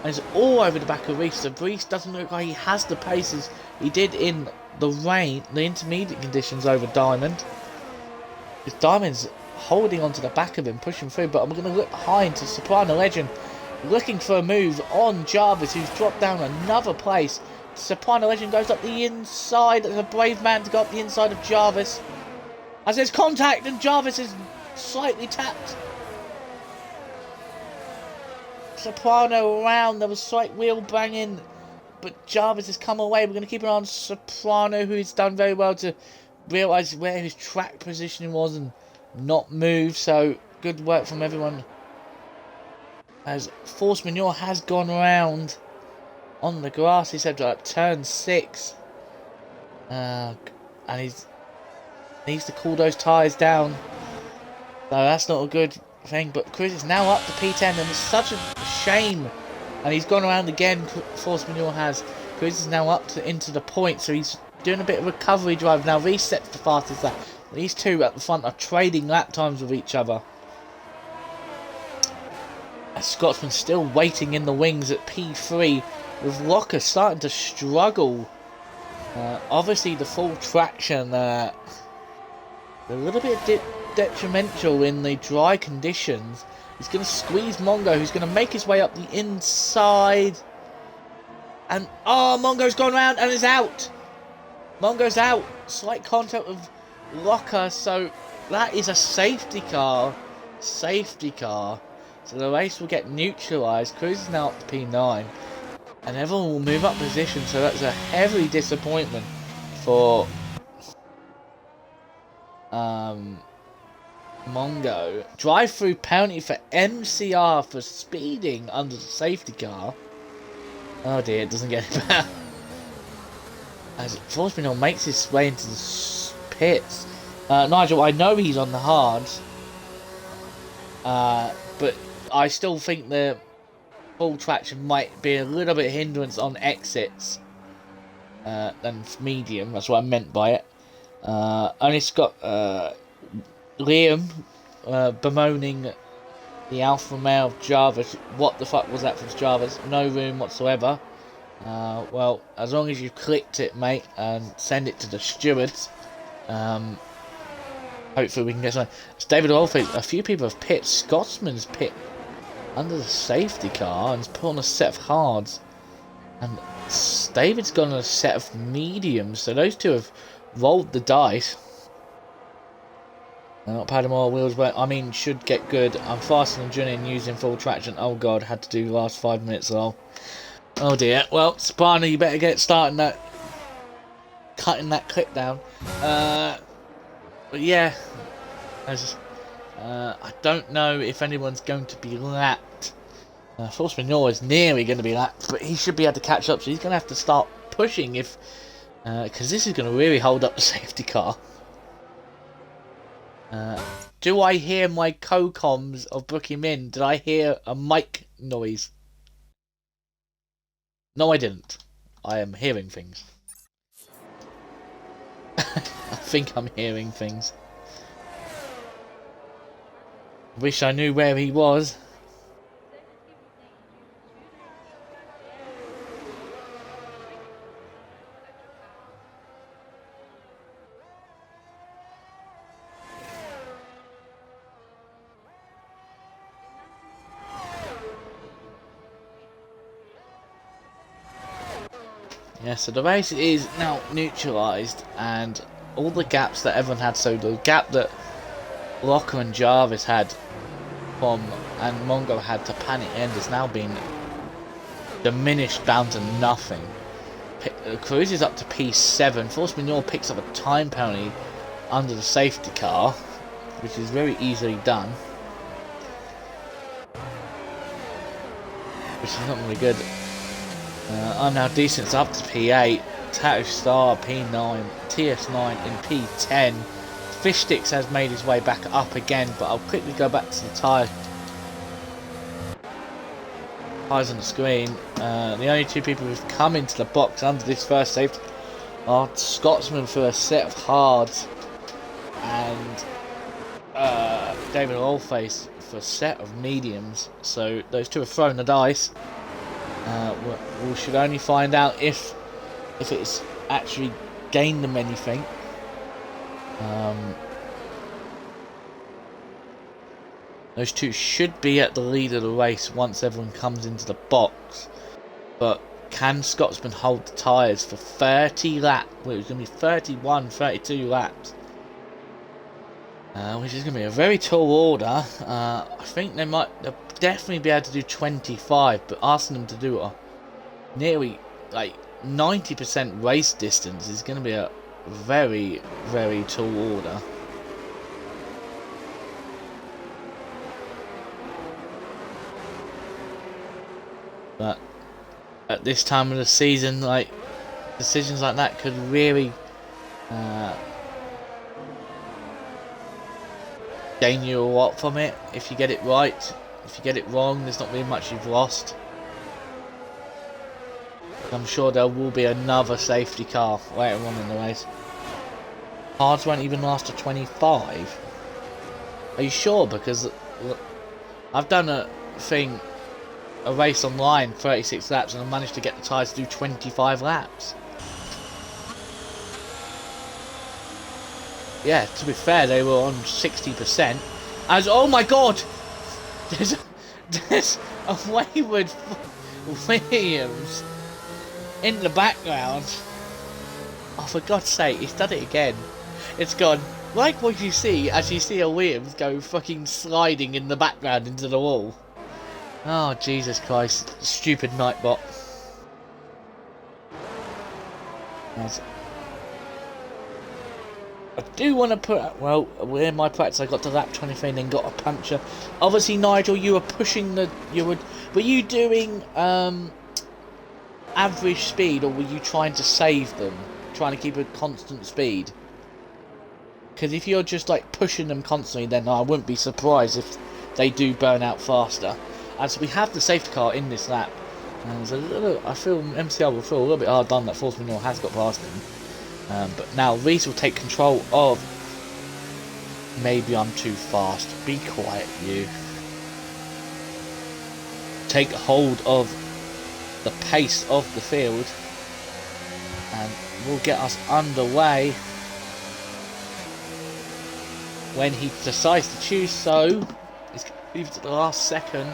And it's all over the back of Reese. So Reese doesn't look like he has the paces he did in the rain, the intermediate conditions over Diamond. Because Diamond's holding onto the back of him, pushing through. But I'm going to look behind to Soprano Legend, looking for a move on Jarvis, who's dropped down another place. Soprano Legend goes up the inside. There's a brave man to go up the inside of Jarvis. As there's contact and Jarvis is slightly tapped. Soprano around. There was slight wheel banging, but Jarvis has come away. We're going to keep an eye on Soprano, who's done very well to realise where his track positioning was and not move. So good work from everyone. As Force Manure has gone around on the grass, he said like turn 6, and he needs to cool those tyres down. So that's not a good thing. But Chris is now up to P10, and it's such a shame. And he's gone around again. Force Manure has. Chris is now up to into the point, so he's doing a bit of recovery drive now. Resets the fastest lap. These two at the front are trading lap times with each other. Scotsman still waiting in the wings at P3, with Locker starting to struggle. Obviously the full traction a little bit detrimental in the dry conditions. He's going to squeeze Mongo, who's going to make his way up the inside. And Mongo's gone round and is out. Mongo's out. Slight contact with Locker, so that is a safety car. Safety car. So the race will get neutralised. Cruz is now up to P9. And everyone will move up position. So that's a heavy disappointment for Mongo. Drive-through penalty for MCR for speeding under the safety car. Oh dear, it doesn't get any better. As Force Manure makes his way into the pits. Nigel, I know he's on the hards. But I still think the full traction might be a little bit hindrance on exits than medium. That's what I meant by it. And it's got Liam bemoaning the alpha male of Jarvis. What the fuck was that from Jarvis? No room whatsoever. Well, as long as you clicked it, mate, and send it to the stewards, hopefully we can get something. It's David Oldfield. A few people have pit. Scotsman's pit under the safety car and has put on a set of hards. And David's gone on a set of mediums. So those two have rolled the dice. Not padding more wheels, but I mean, should get good. I'm faster than Johnny and using full traction. Oh god, had to do the last 5 minutes though. Oh dear. Well, Soprano, you better get starting that, cutting that clip down. But yeah, I don't know if anyone's going to be lapped. Force Manure is nearly going to be lapped, but he should be able to catch up. So he's going to have to start pushing if, because this is going to really hold up the safety car. Do I hear my co-coms of book him in? Did I hear a mic noise? No, I didn't. I am hearing things. I think I'm hearing things. Wish I knew where he was. Yeah, so the race is now neutralised, and all the gaps that everyone had, so the gap that Locker and Jarvis had from and Mongo had to Panic End has now been diminished down to nothing. Cruz is up to P7. Force Manure picks up a time penalty under the safety car, which is very easily done. Which is not really good. I'm now decent, it's up to P8, Tattoo Star P9, TS9 in P10. Fish Sticks has made his way back up again, but I'll quickly go back to the tyre. eyes on the screen. The only two people who've come into the box under this first safety are Scotsman for a set of hards and David Allface for a set of mediums. So those two have thrown the dice. We should only find out if it's actually gained them anything. Those two should be at the lead of the race once everyone comes into the box. But can Scotsman hold the tyres for 30 laps? Well, it's going to be 31, 32 laps. Which is going to be a very tall order. I think they'll definitely be able to do 25, but asking them to do a nearly like 90% race distance is going to be a very, very tall order. But at this time of the season, like, decisions like that could really gain you a lot from it if you get it right. If you get it wrong, there's not really much you've lost. I'm sure there will be another safety car later on in the race. Hards won't even last to 25. Are you sure? Because I've done a race online, 36 laps, and I managed to get the tyres to do 25 laps. Yeah, to be fair, they were on 60%. As oh my god, there's a wayward Williams in the background. Oh, for God's sake, he's done it again. It's gone like what you see as you see a Williams go fucking sliding in the background into the wall. Oh, Jesus Christ. Stupid Nightbot. I do want to put... Well, in my practice I got to lap 23 and then got a puncture. Obviously, Nigel, you were pushing the... Were you doing average speed, or were you trying to save them? Trying to keep a constant speed? Because if you're just like pushing them constantly, then I wouldn't be surprised if they do burn out faster. As we have the safety car in this lap, and there's a little, I feel MCL will feel a little bit hard done that Force Manure has got past him. But now Reese will take control of... Maybe I'm too fast. Be quiet, you. Take hold of the pace of the field, and will get us underway when he decides to choose so. He's going to leave it to the last second.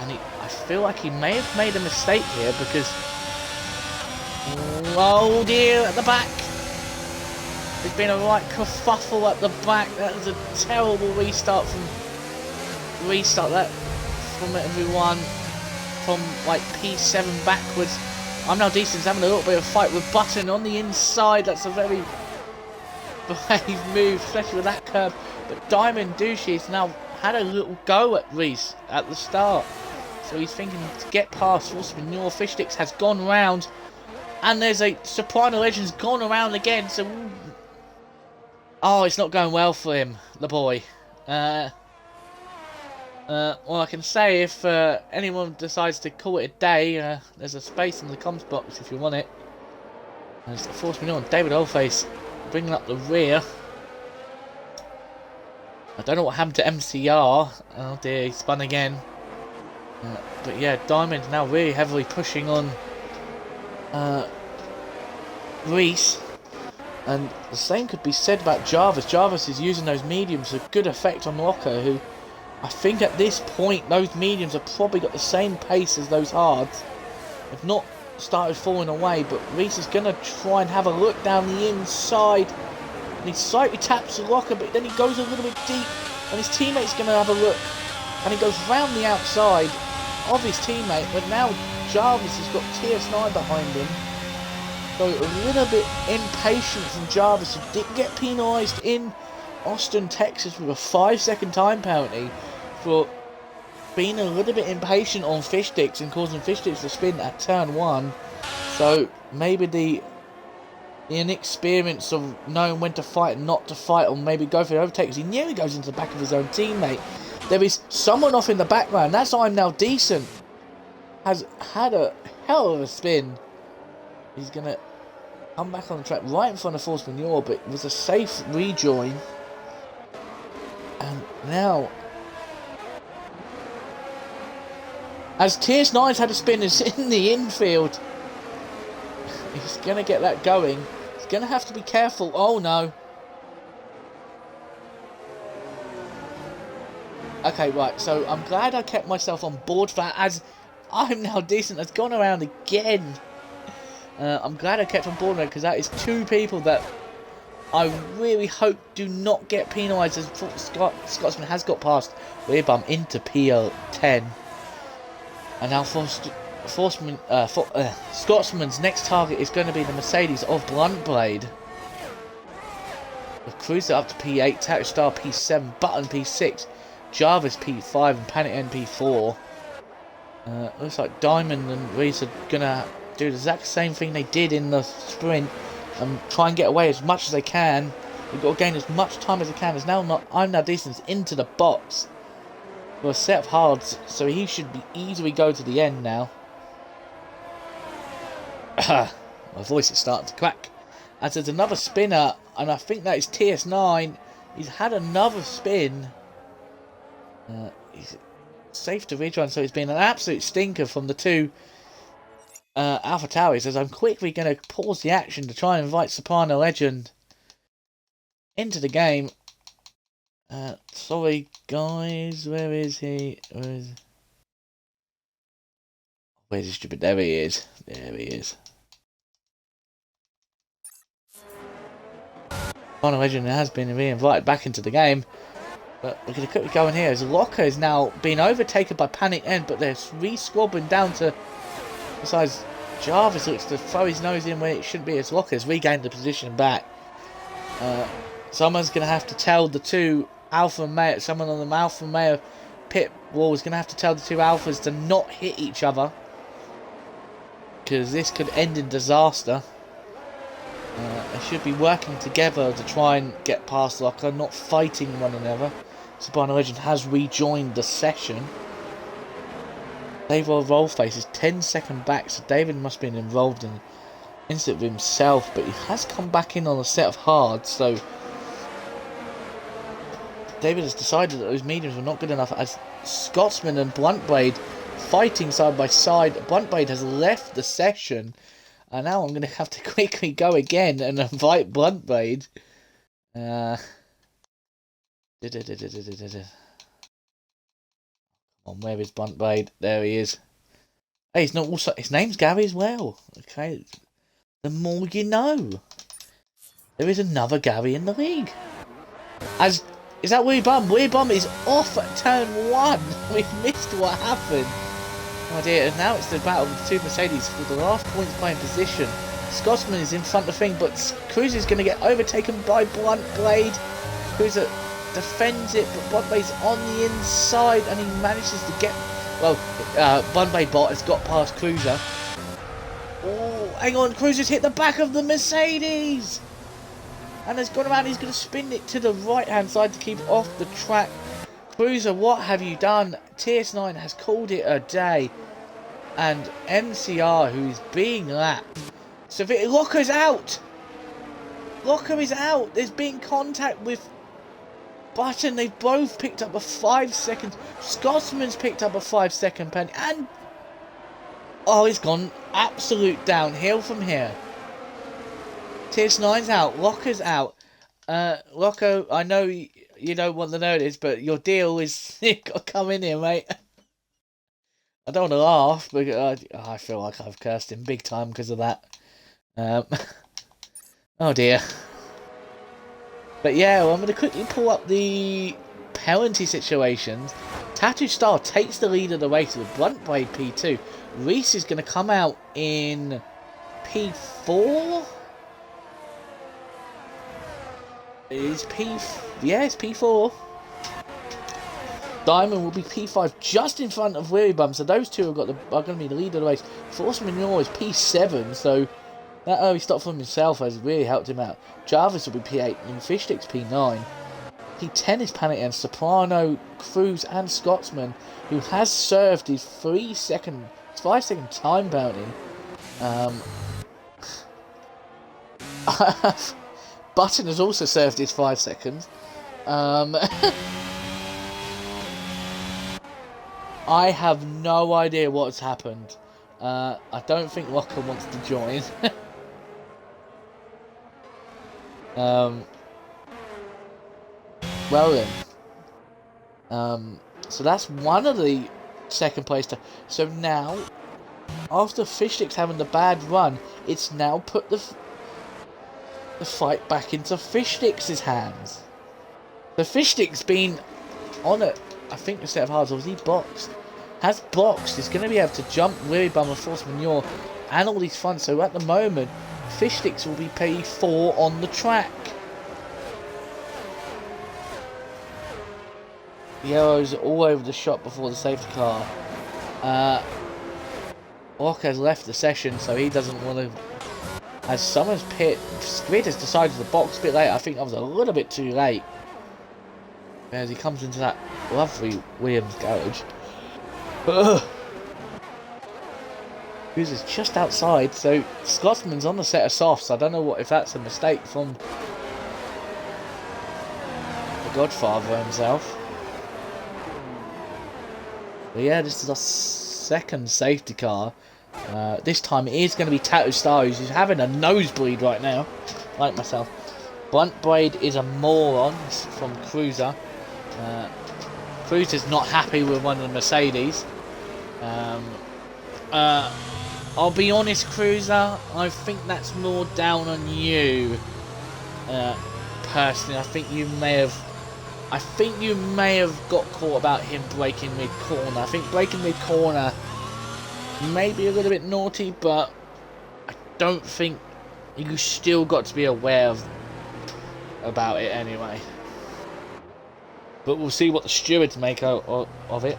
And I feel like he may have made a mistake here because... Oh dear, at the back. There's been a right kerfuffle at the back. That was a terrible restart from everyone. From like P7 backwards. I'm now decent having a little bit of a fight with Button on the inside. That's a very brave move, especially with that curve. But Diamond Douchey's now had a little go at Reese at the start. So he's thinking to get past Force Manure. Fish Sticks has gone round. And there's a Soprano Legend's gone around again. So, oh, it's not going well for him, the boy. Well, I can say if anyone decides to call it a day, there's a space in the comms box if you want it. There's the Force Manure and David Oldface bringing up the rear. I don't know what happened to MCR. Oh dear, he spun again. But yeah, Diamond's now really heavily pushing on Reese. And the same could be said about Jarvis. Jarvis is using those mediums to good effect on Locker, who I think at this point those mediums have probably got the same pace as those hards. They've not started falling away, but Reese is going to try and have a look down the inside. And he slightly taps the Locker, but then he goes a little bit deep. And his teammate's going to have a look. And he goes round the outside of his teammate, but now Jarvis has got TS9 behind him. So a little bit impatient from Jarvis, who didn't get penalised in Austin, Texas with a 5-second time penalty for being a little bit impatient on Fish Sticks and causing Fish Sticks to spin at turn 1. So maybe the inexperience of knowing when to fight and not to fight, or maybe go for the overtake, because he nearly goes into the back of his own teammate. There is someone off in the background. That's I'm Now Decent. has had a hell of a spin. He's going to come back on the track right in front of Force Manure, but it was a safe rejoin. And now, as TS9's had a spin, is in the infield. He's going to get that going. He's going to have to be careful. Oh no. Okay, right, so I'm glad I kept myself on board for that, as I'm now decent. Has gone around again. I'm glad I kept on board because that is two people that I really hope do not get penalised, as Scotsman has got past Weerbum into PL10. And now Scotsman's next target is going to be the Mercedes of Bluntblade. With Cruiser up to P8, Tattoo Star P7, Button P6, Jarvis P5 and Panic N P4. Looks like Diamond and Reese are going to do the exact same thing they did in the sprint and try and get away as much as they can. They've got to gain as much time as they can. As I'm now decent into the box for a set of hards, so he should be easily go to the end now. My voice is starting to crack. As there's another spinner, and I think that is TS9. He's had another spin. He's safe to rejoin, so it's been an absolute stinker from the two Alpha Towers, as I'm quickly going to pause the action to try and invite Soprano Legend into the game. Sorry guys, where is he? Where's he stupid? There he is. There he is. Soprano Legend has been re-invited back into the game. But we're going to quickly go in here as Locker is now being overtaken by Panic N, but they're re-squabbling down to... Besides, Jarvis looks to throw his nose in where it shouldn't be, as Locker's regained the position back. Someone's going to have to tell the two Alpha and Male, someone on the Alpha and Male pit wall is going to have to tell the two Alphas to not hit each other, because this could end in disaster. They should be working together to try and get past Locker, not fighting one another. Soprano Legend has rejoined the session. David Rollface is 10 seconds back, so David must have been involved in an incident with himself, but he has come back in on a set of hards, so David has decided that those mediums were not good enough, as Scotsman and Bluntblade fighting side by side. Bluntblade has left the session, and now I'm going to have to quickly go again and invite Bluntblade. Where is Bluntblade? There he is. Hey, he's not also. His name's Gary as well. Okay, the more you know. There is another Gary in the league. Is that Weerbum? Weerbum is off at turn 1. We've missed what happened. Oh dear, and now it's the battle of the two Mercedes for the last points playing position. Scotsman is in front of the thing, but Cruiser is going to get overtaken by Bluntblade. Cruiser defends it, but Bluntblade's on the inside, and he manages to get... Well, Bluntblade bot has got past Cruiser. Oh, hang on, Cruiser's hit the back of the Mercedes! And has gone around, he's going to spin it to the right-hand side to keep off the track. Cruiser, what have you done? TS9 has called it a day. And MCR, who is being lapped. So Locker's out! Locker is out! There's been contact with Button. They've both picked up a 5 seconds. Scotsman's picked up a 5 second penalty. And... oh, it's gone absolute downhill from here. TS9's out. Locker's out. Locker, I know you don't want to know this, but your deal is... you've got to come in here, mate. I don't want to laugh, but I feel like I've cursed him big time because of that. Oh dear. But yeah, well, I'm going to quickly pull up the penalty situations. Tattoo Star takes the lead of the race with Bluntblade P2. Reese is going to come out in P4? Is it's P4. Diamond will be P5 just in front of Weerbum, so those two are going to be the lead of the race. Force Manure is P7, so that early stop from himself has really helped him out. Jarvis will be P8 and Fishstick's P9. P10 is Panic and Soprano, Cruz and Scotsman, who has served his 3 second 5-second time bounty. Button has also served his 5 seconds. I have no idea what's happened. I don't think Locker wants to join. Well then. So that's one of the second place. So now, after Fishsticks having the bad run, it's now put the fight back into Fishsticks' hands. The Fishsticks been on it. I think instead of hard, was he boxed? Has boxed. He's going to be able to jump Weary Bum and Force Manure and all these fronts. So at the moment, Fishsticks will be P4 on the track. The arrows are all over the shop before the safety car. Ork has left the session, so he doesn't want to. As Summers pit, Squid has decided to box a bit late. I think I was a little bit too late. As he comes into that lovely Williams garage. Who's is just outside, so Scotsman's on the set of softs. I don't know if that's a mistake from the Godfather himself. But yeah, this is our second safety car. This time it is going to be Tattoo Star, who's having a nosebleed right now, like myself. Blunt Braid is a moron from Cruiser. Cruiser's not happy with one of the Mercedes. I'll be honest, Cruiser, I think that's more down on you. Personally, I think you may have got caught about him braking mid-corner. I think braking mid-corner may be a little bit naughty, but I don't think you still got to be aware about it anyway. But we'll see what the stewards make out of it.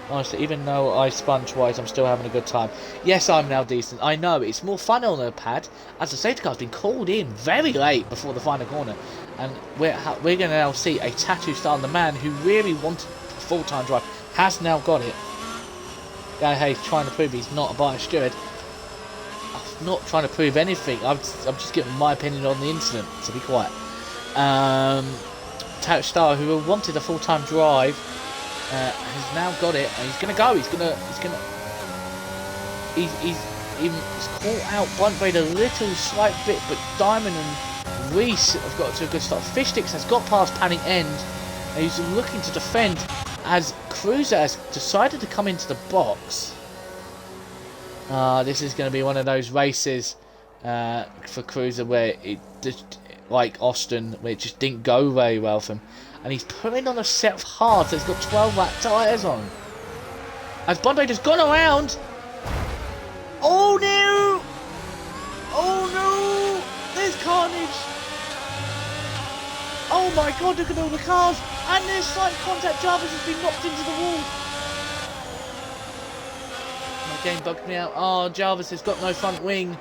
Honestly, even though I spun twice, I'm still having a good time. Yes, I'm now decent. I know, it's more fun on the pad, as the safety car's been called in very late before the final corner. And we're going to now see a Tattoo Star, the man who really wanted full-time drive, has now got it. Hey, trying to prove he's not a biased steward. I'm not trying to prove anything. I'm just giving my opinion on the incident, so be quiet. Tattoo Star, who wanted a full-time drive, has now got it, and he's gonna go. He's caught out Blunt Braid a little slight bit, but Diamond and Reese have got to a good start. Fishsticks has got past Panic End, and he's looking to defend as Cruiser has decided to come into the box. This is going to be one of those races for Cruiser where it just, like Austin, where it just didn't go very well for him. And he's putting on a set of hards, so he's got 12 lap tyres on. As Blunt Braid has gone around. Oh no! Oh no! There's carnage! Oh my god, look at all the cars! And there's slight contact. Jarvis has been knocked into the wall. My game bugged me out. Oh, Jarvis has got no front wing.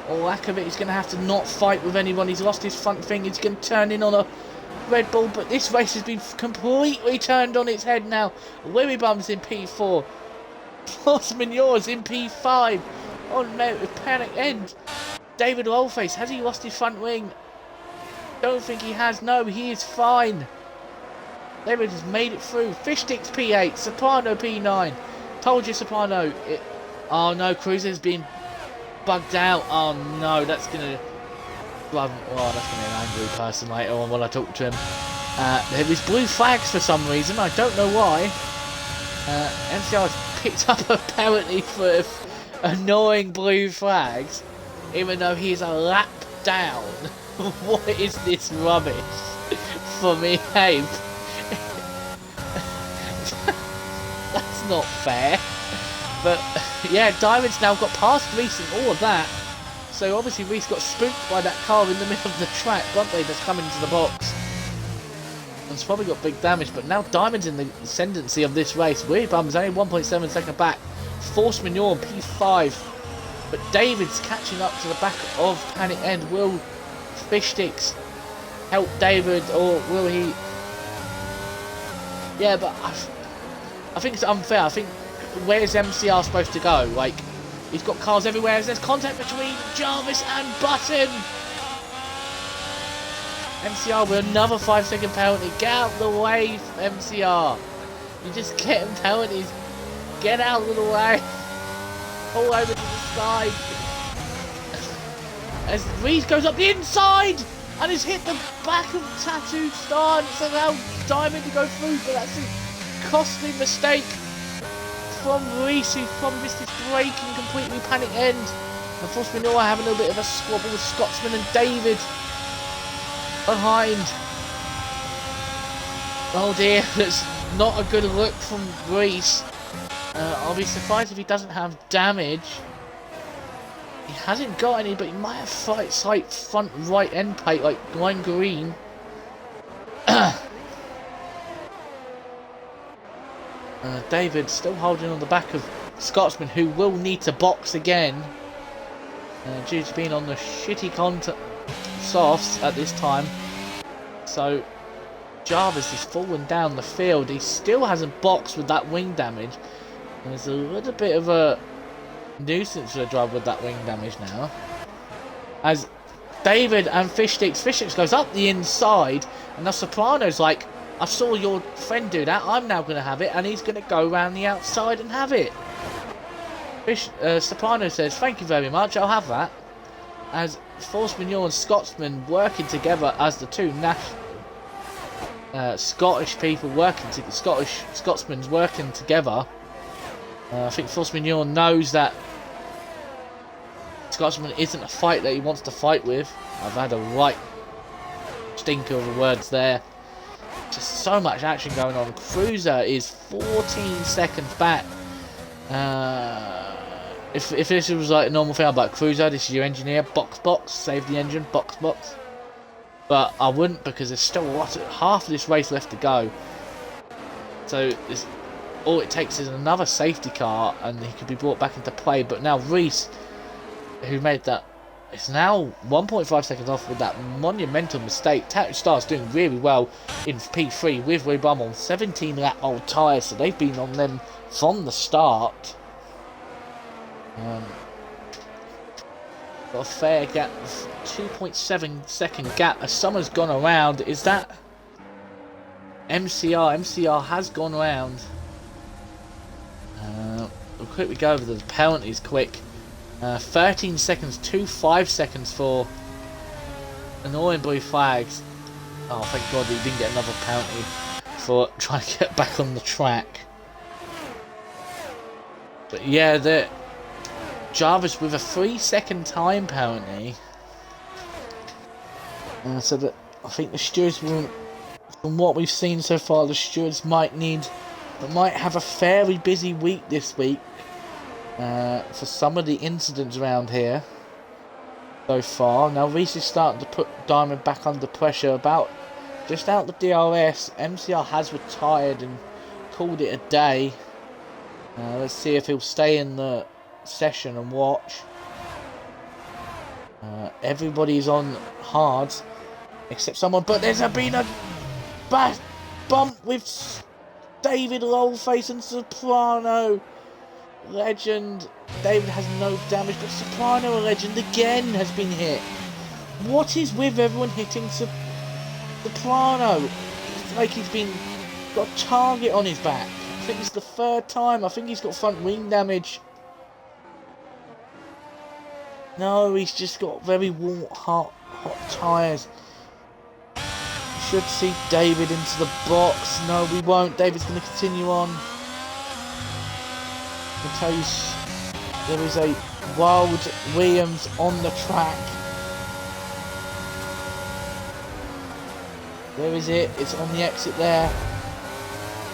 Or lack of it. He's going to have to not fight with anyone. He's lost his front thing. He's going to turn in on a Red Bull. But this race has been completely turned on its head now. Weary Bum's in P4. Plus Mignon's in P5. On merit with Panic End. David Rollface, has he lost his front wing? Don't think he has. No, he is fine. David has made it through. Fishsticks P8, Soprano P9. Told you, Soprano. Oh no, Cruiser's been bugged out. Oh no, that's gonna. Well, that's gonna be an angry person later on when I talk to him. There was blue flags for some reason. I don't know why. NCR has picked up apparently for annoying blue flags, even though he is a lap down. What is this rubbish for me, Abe? That's not fair. But yeah, Diamond's now got past Reese and all of that. So obviously Reese got spooked by that car in the middle of the track. Blunt Braid has come into the box. And it's probably got big damage, but now Diamond's in the ascendancy of this race. Weary Bum's only 1.7 second back. Force Manure P5. But David's catching up to the back of Panic End. Will Fishsticks help David, or will he? Yeah, but I think it's unfair. I think where's MCR supposed to go? Like, he's got cars everywhere. There's contact between Jarvis and Button. MCR with another 5-second penalty. Get out of the way, MCR. You just getting penalties. Get out of the way. All over to the side. As Reese goes up the inside and has hit the back of Tattooed Star and it's allowed Diamond to go through, but that's a costly mistake from Reese, who probably missed his break and completely panic end. And Force Manure having a little bit of a squabble with Scotsman and David behind. Oh dear, that's not a good look from Reese. I'll be surprised if he doesn't have damage. He hasn't got any, but he might have sight front right end plate like lime green. David still holding on the back of Scotsman, who will need to box again due to being on the shitty softs at this time. So Jarvis is falling down the field. He still hasn't boxed with that wing damage. And there's a little bit of a nuisance for the driver with that wing damage now. As David and Fishsticks goes up the inside, and the Soprano's like, I saw your friend do that, I'm now going to have it, and he's going to go around the outside and have it. Soprano says, thank you very much, I'll have that. As Force Manure and Scotsman working together as the two Scottish people working together, Scotsman's working together. I think Force Manure knows that Scotsman isn't a fight that he wants to fight with. I've had a right stinker of words there. Just so much action going on. Cruiser is 14 seconds back. If this was like a normal thing, I'd be like, Cruiser, this is your engineer, box, save the engine, box. But I wouldn't, because there's still half of this race left to go. So all it takes is another safety car and he could be brought back into play. But now Reese, who made that, is now 1.5 seconds off with that monumental mistake. Tattooed Star's doing really well in P3 with Ray Bum on 17 lap old tyres, so they've been on them from the start. Got a fair gap of 2.7 second gap as Summer's gone around. Is that MCR? MCR has gone around. We'll quickly go over the penalties quick. 13 seconds to 5 seconds for annoying blue flags. Oh, thank God he didn't get another penalty for trying to get back on the track. But yeah, Jarvis with a 3-second time penalty. So that I think the stewards, from what we've seen so far, the stewards might have a fairly busy week this week. For some of the incidents around here so far. Now Reese is starting to put Diamond back under pressure. About just out the DRS, MCR has retired and called it a day. Let's see if he'll stay in the session and watch. Everybody's on hards except someone, but there's been a bad bump with David Lolface and Soprano. Legend. David has no damage, but Soprano, a legend, again has been hit. What is with everyone hitting Soprano? It's like he's got a target on his back. I think it's the third time. I think he's got front wing damage. No, he's just got very warm, hot tyres. Should see David into the box. No, we won't. David's going to continue on. I tell you, there is a Wild Williams on the track. There is it. It's on the exit there.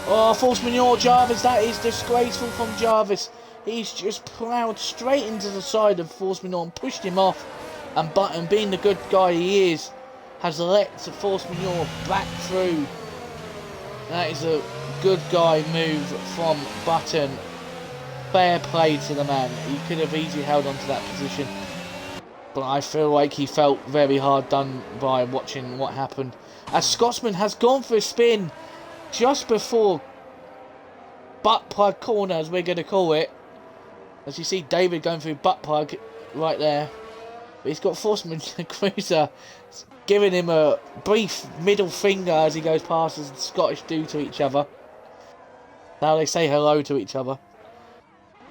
Oh, Force Manure Jarvis. That is disgraceful from Jarvis. He's just ploughed straight into the side of Force Manure and pushed him off. And Button, being the good guy he is, has let the Force Manure back through. That is a good guy move from Button. Fair play to the man. He could have easily held on to that position, but I feel like he felt very hard done by watching what happened. As Scotsman has gone for a spin just before butt plug corner, as we're going to call it. As you see David going through butt plug right there. But he's got Forceman Cruiser giving him a brief middle finger as he goes past, as the Scottish do to each other. Now they say hello to each other.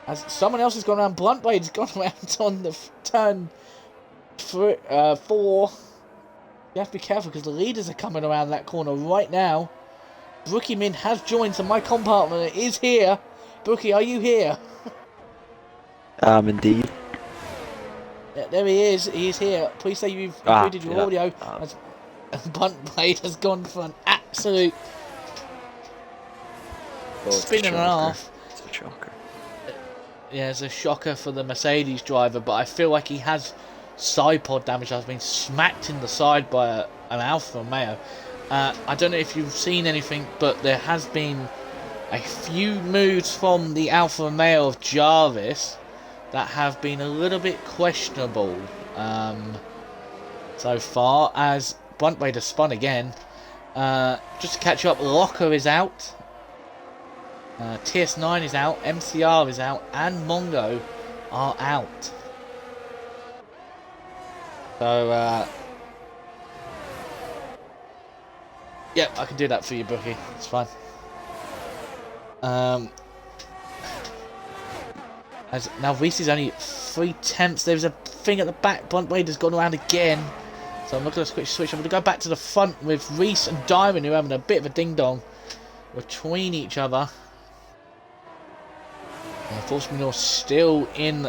As someone else has gone around, Bluntblade's gone around on the turn 4. You have to be careful because the leaders are coming around that corner right now. Brookie Min has joined, so my compartment is here. Brookie, are you here? Indeed. Yeah, there he is. He is here. Please say you've included your audio. As Bluntblade has gone for an absolute spin and a half. It's a shocker. Yeah, it's a shocker for the Mercedes driver, but I feel like he has side pod damage. I've been smacked in the side by an Alfa Romeo. I don't know if you've seen anything, but there has been a few moves from the Alfa Romeo of Jarvis that have been a little bit questionable so far, as Bluntblade has spun again. Just to catch up, Locker is out, TS9 is out, MCR is out, and Mongo are out. So, yeah, I can do that for you, Brookie. It's fine. As now Reese is only 3/10. There's a thing at the back. Bluntblade has gone around again. So I'm not going to quick switch. I'm going to go back to the front with Reese and Diamond, who are having a bit of a ding-dong between each other. Force Manure still in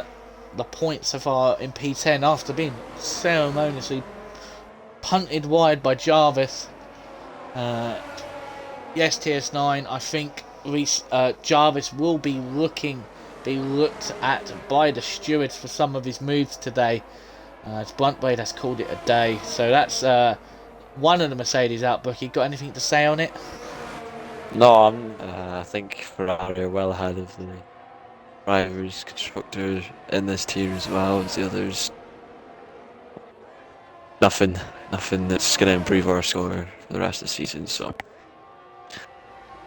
the point so far in P10 after being ceremoniously punted wide by Jarvis. Yes, TS9. I think Reese, Jarvis will be looked at by the stewards for some of his moves today. As Bluntblade has called it a day. So that's one of the Mercedes out. Brookie, got anything to say on it? No, I think Ferrari are well ahead of the drivers, constructors in this team as well as the others. Nothing that's going to improve our score for the rest of the season. So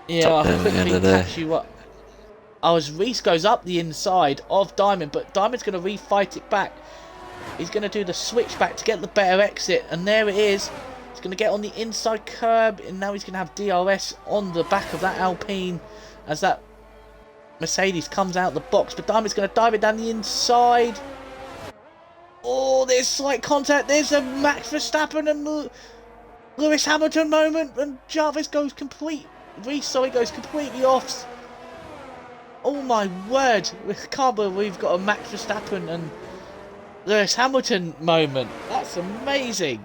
yeah, I'll quickly catch you up. As Reese goes up the inside of Diamond, but Diamond's going to refight it back. He's going to do the switch back to get the better exit, and there it is. He's going to get on the inside curb, and now he's going to have DRS on the back of that Alpine as that Mercedes comes out the box. But Diamond's going to dive it down the inside. Oh, there's slight contact. There's a Max Verstappen and Lewis Hamilton moment, and Jarvis goes Reese goes completely off. Oh my word, with Carber we've got a Max Verstappen and Lewis Hamilton moment. That's amazing.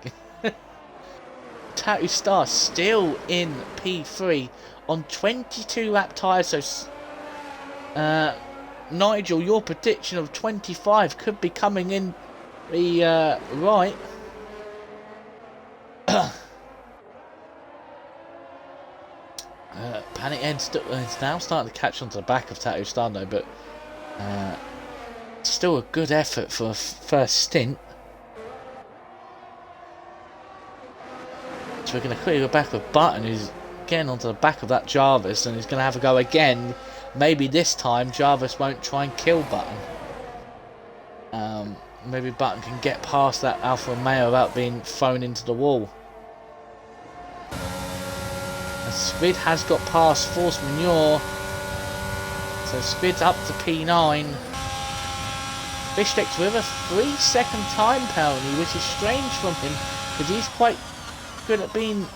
Tattoo Star still in P3 on 22 lap tyres. So Nigel, your prediction of 25 could be coming in the right. Panic End is now starting to catch onto the back of Tattoo Star though, but still a good effort for a first stint. So we're going to quickly go back with Button, who's getting onto the back of that Jarvis, and he's going to have a go again. Maybe this time Jarvis won't try and kill Button. Maybe Button can get past that Alfa Romeo without being thrown into the wall. Squid has got past Force Manure, so Squid's up to P9. Fishdeck's with a 3-second time penalty, which is strange from him because he's quite good at being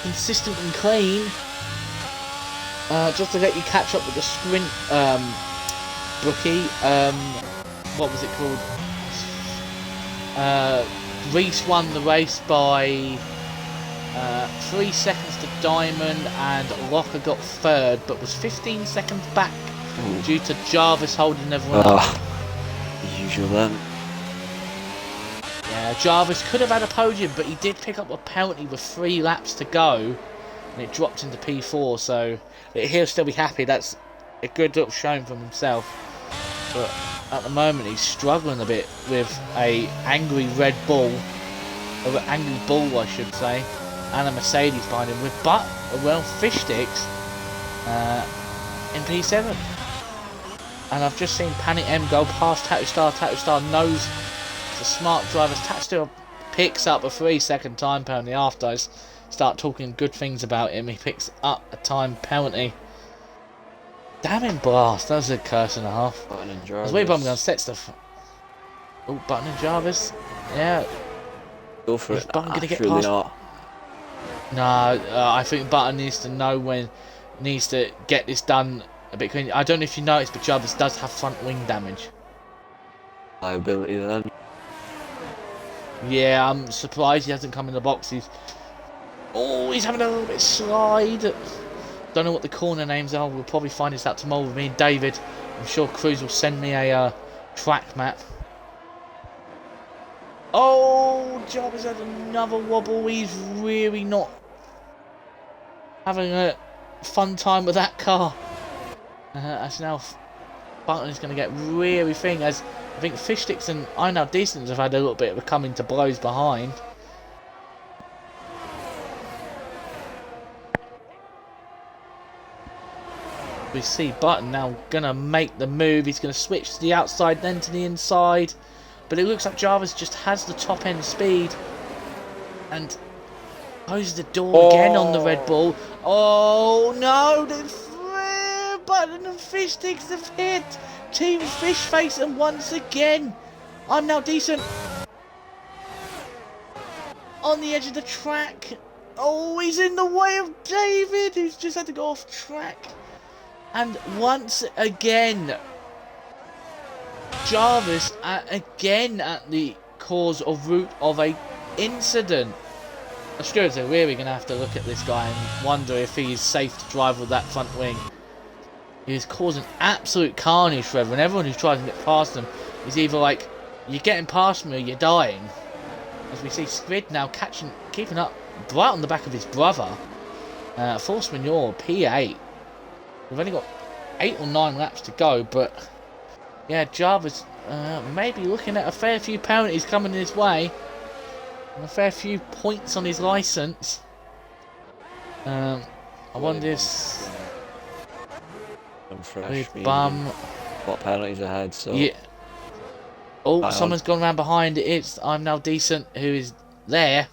consistent and clean. Just to let you catch up with the sprint, Brookie. What was it called? Reese won the race by 3 seconds to Diamond, and Locker got third, but was 15 seconds back due to Jarvis holding everyone up. The usual then. Yeah, Jarvis could have had a podium, but he did pick up a penalty with 3 laps to go, and it dropped into P4, so he'll still be happy. That's a good little showing from himself. But at the moment, he's struggling a bit with a angry Red Bull, or an angry Bull, I should say. and a Mercedes behind him with Fish Sticks in P7. And I've just seen Panic M go past Tattoo Star. Tattoo Star knows the smart drivers. Tattoo Star picks up a 3-second time penalty after I start talking good things about him. He picks up a time penalty. Damn blast, that was a curse and a half. Button and I Jarvis. was way bumping on set stuff. Oh, Button and Jarvis. Yeah. Go for Is it. Button gonna get Surely past? not. No, I think Button needs to know when needs to get this done a bit clean. I don't know if you noticed, but Jarvis does have front wing damage. Liability then. Yeah, I'm surprised he hasn't come in the box. He's having a little bit of slide. Don't know what the corner names are. We'll probably find this out tomorrow with me and David. I'm sure Cruz will send me a track map. Oh, Jarvis had another wobble. He's really not having a fun time with that car. As now Button is going to get really thin, as I think Fish Sticks and I Now Decent have had a little bit of a coming to blows behind. We see Button now gonna make the move. He's gonna switch to the outside, then to the inside. But it looks like Jarvis just has the top end speed and closes the door again on the Red Bull. Oh no! Button and Fish Sticks have hit Team Fish Face, and once again, I'm Now Decent on the edge of the track. Oh, he's in the way of David, who's just had to go off track. And once again, Jarvis again at the cause of root of a incident. The stewards are really going to have to look at this guy and wonder if he is safe to drive with that front wing. He is causing absolute carnage for everyone. Everyone who tries to get past him is either like, you're getting past me or you're dying. As we see Squid now keeping up right on the back of his brother. Force Manure, P8. We've only got 8 or 9 laps to go, but yeah, Jarvis maybe looking at a fair few penalties coming his way, and a fair few points on his licence. I wonder if what penalties ahead. So yeah. Oh, someone's gone around behind. It's I'm Now Decent who is there.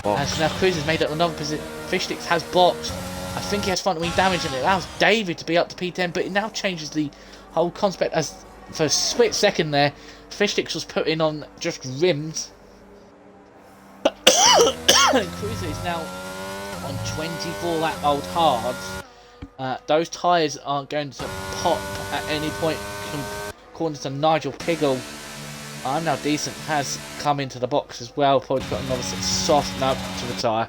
As now Cruz has made up another position. Fish Sticks has blocked. I think he has front wing damage, and it allows David to be up to P10, but it now changes the whole concept, as for a split second there, Fish Sticks was putting on just rims. Cruz is now on 24 lap old hards. Those tyres aren't going to pop at any point, according to Nigel Piggle. I'm Now Decent has come into the box as well, probably got another soft nub to retire.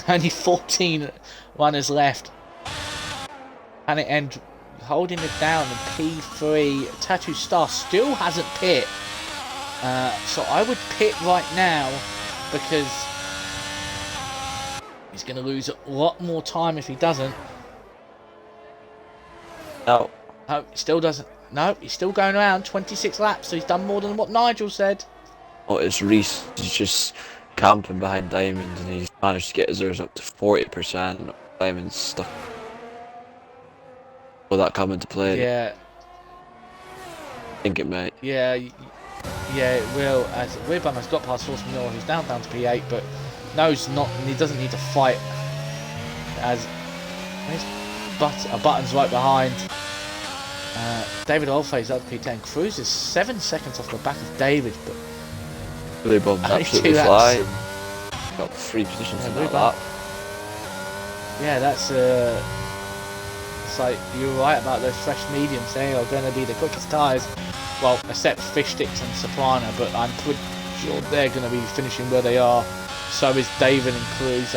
Only 14 runners left. And it ends holding it down in P3. Tattoo Star still hasn't pit. So I would pit right now, because he's going to lose a lot more time if he doesn't. no. No, he still doesn't. No, he's still going around 26 laps, so he's done more than what Nigel said. Oh, it's Reese. He's just camping behind Diamonds, and he's managed to get his ears up to 40%. Diamonds stuck. Will that come into play? Yeah. I think it might. Yeah, it will. As Weirban has got past Force Manure, who's now down to P8, but knows not, he doesn't need to fight. As Button's right behind. David Olfay's up to P10. Cruz is 7 seconds off the back of David, but Really bombed absolutely flying. Got 3 positions in that lap. Yeah, that's it's like you were right about those fresh mediums. They are going to be the quickest tyres. Well, except Fish Sticks and Soprano, but I'm pretty sure they're going to be finishing where they are. So is David and Cruz.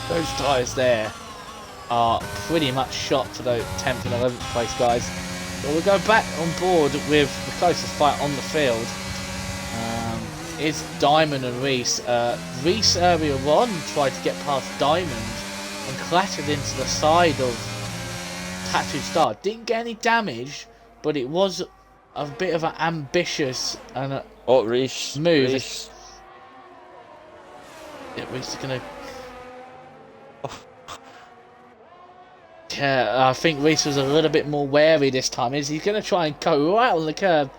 Those tyres there are pretty much shot for the 10th and 11th place guys. But we'll go back on board with the closest fight on the field. Is Diamond and Reese. Reese earlier on tried to get past Diamond and clattered into the side of Tattoo Star. Didn't get any damage, but it was a bit of an ambitious and Reese. move. Reese. Yeah, Reese is gonna. Yeah, I think Reese was a little bit more wary this time. Is he's gonna try and go right on the curb?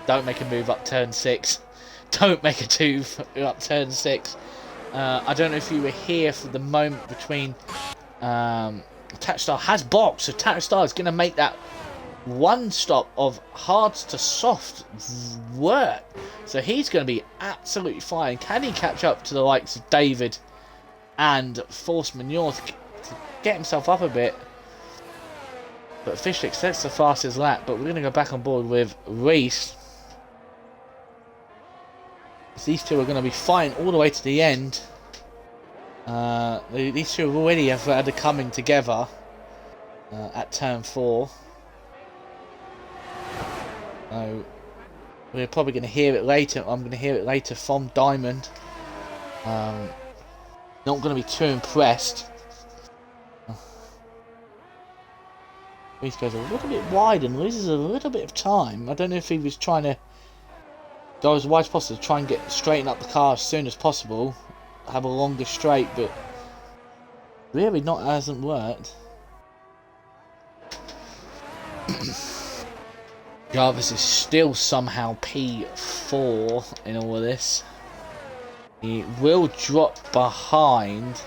Don't make a move up turn 6. Don't make a move up turn 6. I don't know if you were here for the moment between. Tatstar has boxed, so Tatstar is gonna make that one stop of hards to soft work. So he's going to be absolutely fine. Can he catch up to the likes of David and force Manure to get himself up a bit? But Fishlick sets the fastest lap, but we're going to go back on board with Reese. These two are going to be fighting all the way to the end. These two already have had a coming together at turn 4. So we're probably going to hear it later. I'm going to hear it later from Diamond. Not going to be too impressed. Reese goes a little bit wide and loses a little bit of time. I don't know if he was trying to go as wide as possible to try and straighten up the car as soon as possible. Have a longer straight, but really hasn't worked. Jarvis is still somehow P4 in all of this. He will drop behind.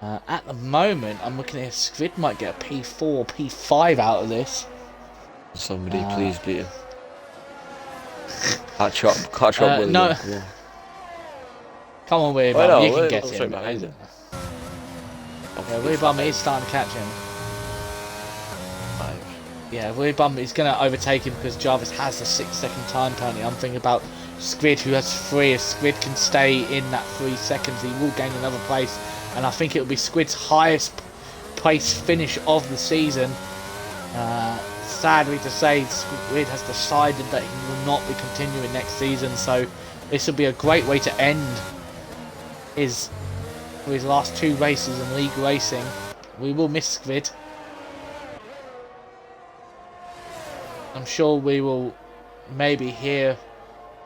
At the moment, I'm looking at if Squid might get a P4, P5 out of this. Somebody please beat him. Catch up, William. No. Yeah. Come on, Weird Bum, you can get him. Weird Bum is starting to catch him. Yeah, Weird Bum is going to overtake him because Jarvis has a 6-second time penalty. I'm thinking about Squid, who has 3. If Squid can stay in that 3 seconds, he will gain another place. And I think it will be Squid's highest place finish of the season. Sadly to say, Squid has decided that he will not be continuing next season. So this will be a great way to end his last 2 races in league racing. We will miss Squid. I'm sure we will maybe hear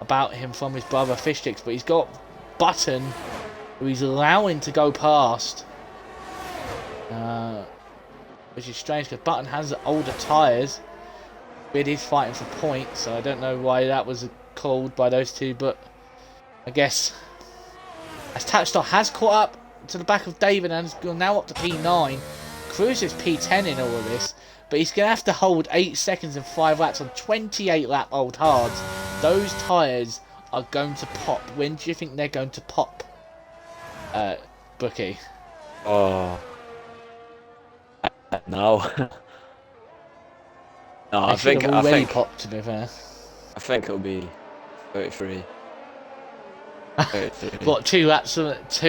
about him from his brother Fishtix, but he's got Button, who he's allowing to go past. Which is strange because Button has older tyres. It is fighting for points, so I don't know why that was called by those two, but I guess as Tatstar has caught up to the back of David and has gone now up to P9. Cruz is P10 in all of this. But he's going to have to hold 8 seconds and 5 laps on 28 lap old hards. Those tyres are going to pop. When do you think they're going to pop, Bookie? Oh. No. No, I think popped, to be fair. I think it'll be 33. 33. What, 2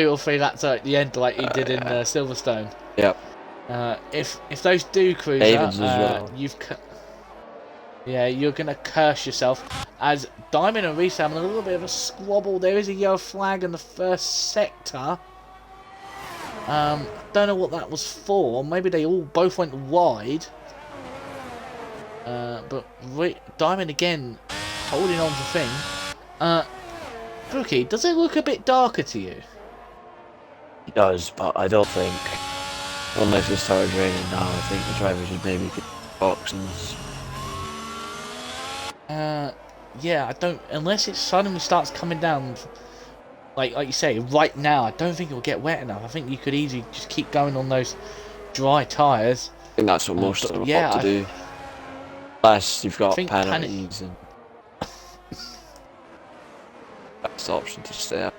or 3 laps at the end like he did in Silverstone? Yep. If those do cruise you're gonna curse yourself. As Diamond and Reese having a little bit of a squabble. There is a yellow flag in the first sector. Don't know what that was for. Maybe they both went wide. But Diamond again holding on to thing. Brookie, does it look a bit darker to you? It does, but I don't think. Unless it started raining now, I think the driver should maybe get boxes. Yeah, I don't. Unless it suddenly starts coming down, like you say, right now, I don't think it will get wet enough. I think you could easily just keep going on those dry tyres. I think that's what most of them want to do. Unless you've got penalties and that's the option to stay out.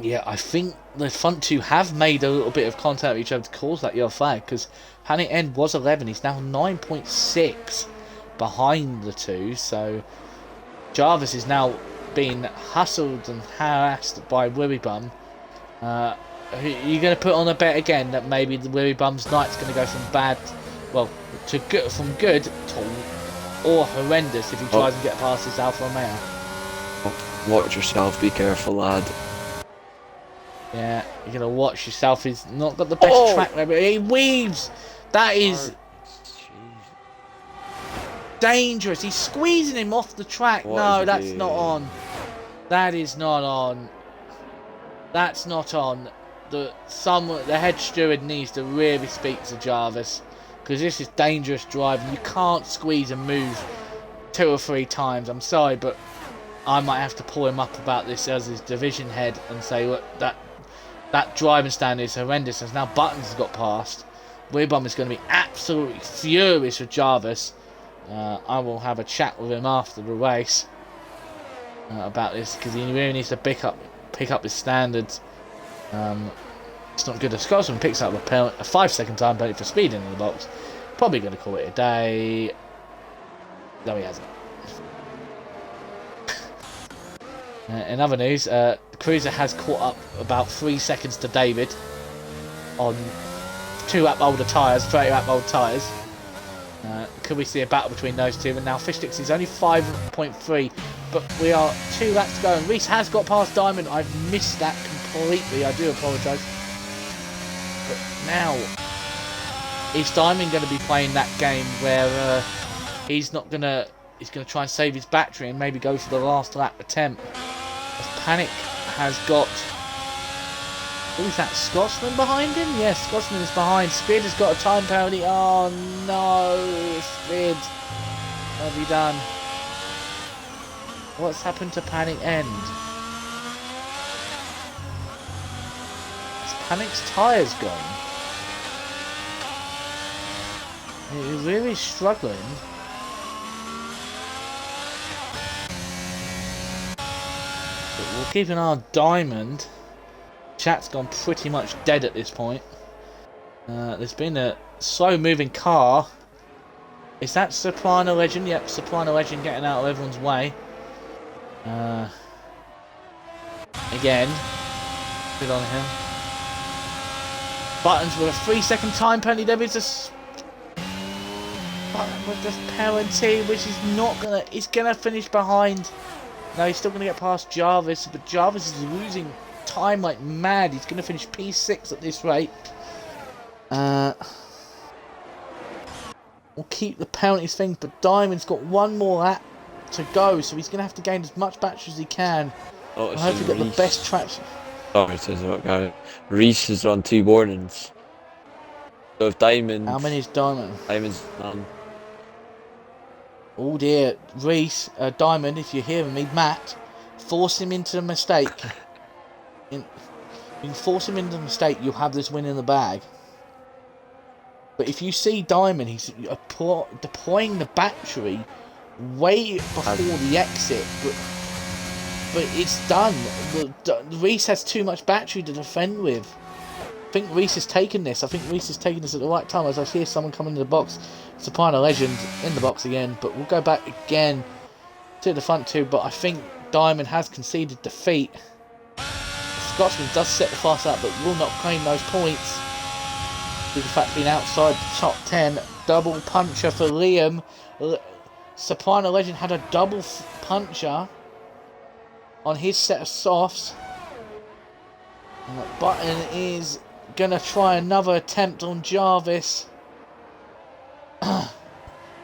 Yeah, I think the front two have made a little bit of contact with each other to cause that yellow flag, because Panic End was 11, he's now 9.6 behind the two, so Jarvis is now being hustled and harassed by Willy Bum. Are you going to put on a bet again that maybe the Willy Bum's night's going to go from bad, well, to good, from good to or horrendous if he tries to get past this Alfa Romeo? Watch yourself, be careful, lad. Yeah, you're gonna watch yourself. He's not got the best track there, but he weaves. That is dangerous. He's squeezing him off the track. No, that's not on. That is not on. That's not on. The head steward needs to really speak to Jarvis, because this is dangerous driving. You can't squeeze and move 2 or 3 times. I'm sorry, but I might have to pull him up about this as his division head and say, look, that driving standard is horrendous. As now Buttons has got past, Weebum is going to be absolutely furious with Jarvis. I will have a chat with him after the race about this, because he really needs to pick up his standards. It's not good. If Scotsman picks up a 5-second time penalty for speeding in the box, probably going to call it a day. No, he hasn't. In other news, Cruiser has caught up about 3 seconds to David on 2 lap older tyres, 30 lap old tyres. Could we see a battle between those two? And now Fishdix is only 5.3, but we are 2 laps to go. And Reese has got past Diamond. I've missed that completely. I do apologise. But now, is Diamond going to be playing that game where he's going to try and save his battery and maybe go for the last lap attempt? As Panic has got... Who is that, Scotsman behind him? Yes, Scotsman is behind. Speed has got a time penalty. Oh no, Speed. What have you done? What's happened to Panic End? Is Panic's tyres gone? He's really struggling. But we'll keep an eye on Diamond. Chat's gone pretty much dead at this point. There's been a slow moving car. Is that Soprano Legend? Yep, Soprano Legend getting out of everyone's way. Again, good on him. Buttons with a 3-second time penalty. There is a Button with this penalty, which is not gonna. He's gonna finish behind. No, he's still gonna get past Jarvis, but Jarvis is losing time like mad. He's going to finish P6 at this rate. We'll keep the penalties thing, but Diamond's got 1 more lap to go, so he's going to have to gain as much battery as he can. I hope he got the best traction. Sorry to interrupt, Gary. Reese is on 2 warnings. So if Diamond... How many is Diamond? Diamond's none. Oh dear. Reese, Diamond, if you're hearing me, Matt, force him into a mistake. You can force him into a mistake, you'll have this win in the bag. But if you see Diamond, he's deploying the battery way before the exit, but it's done. Reese has too much battery to defend with. I think Reese has taken this. I think Reese has taken this at the right time. As I hear someone come into the box, Soprano Legend in the box again. But we'll go back again to the front 2. But I think Diamond has conceded defeat. Scotsman does set the fast up, but will not claim those points due to the fact being outside the top 10. Double puncher for Liam. Soprano Legend had a double puncher on his set of softs. And Button is going to try another attempt on Jarvis.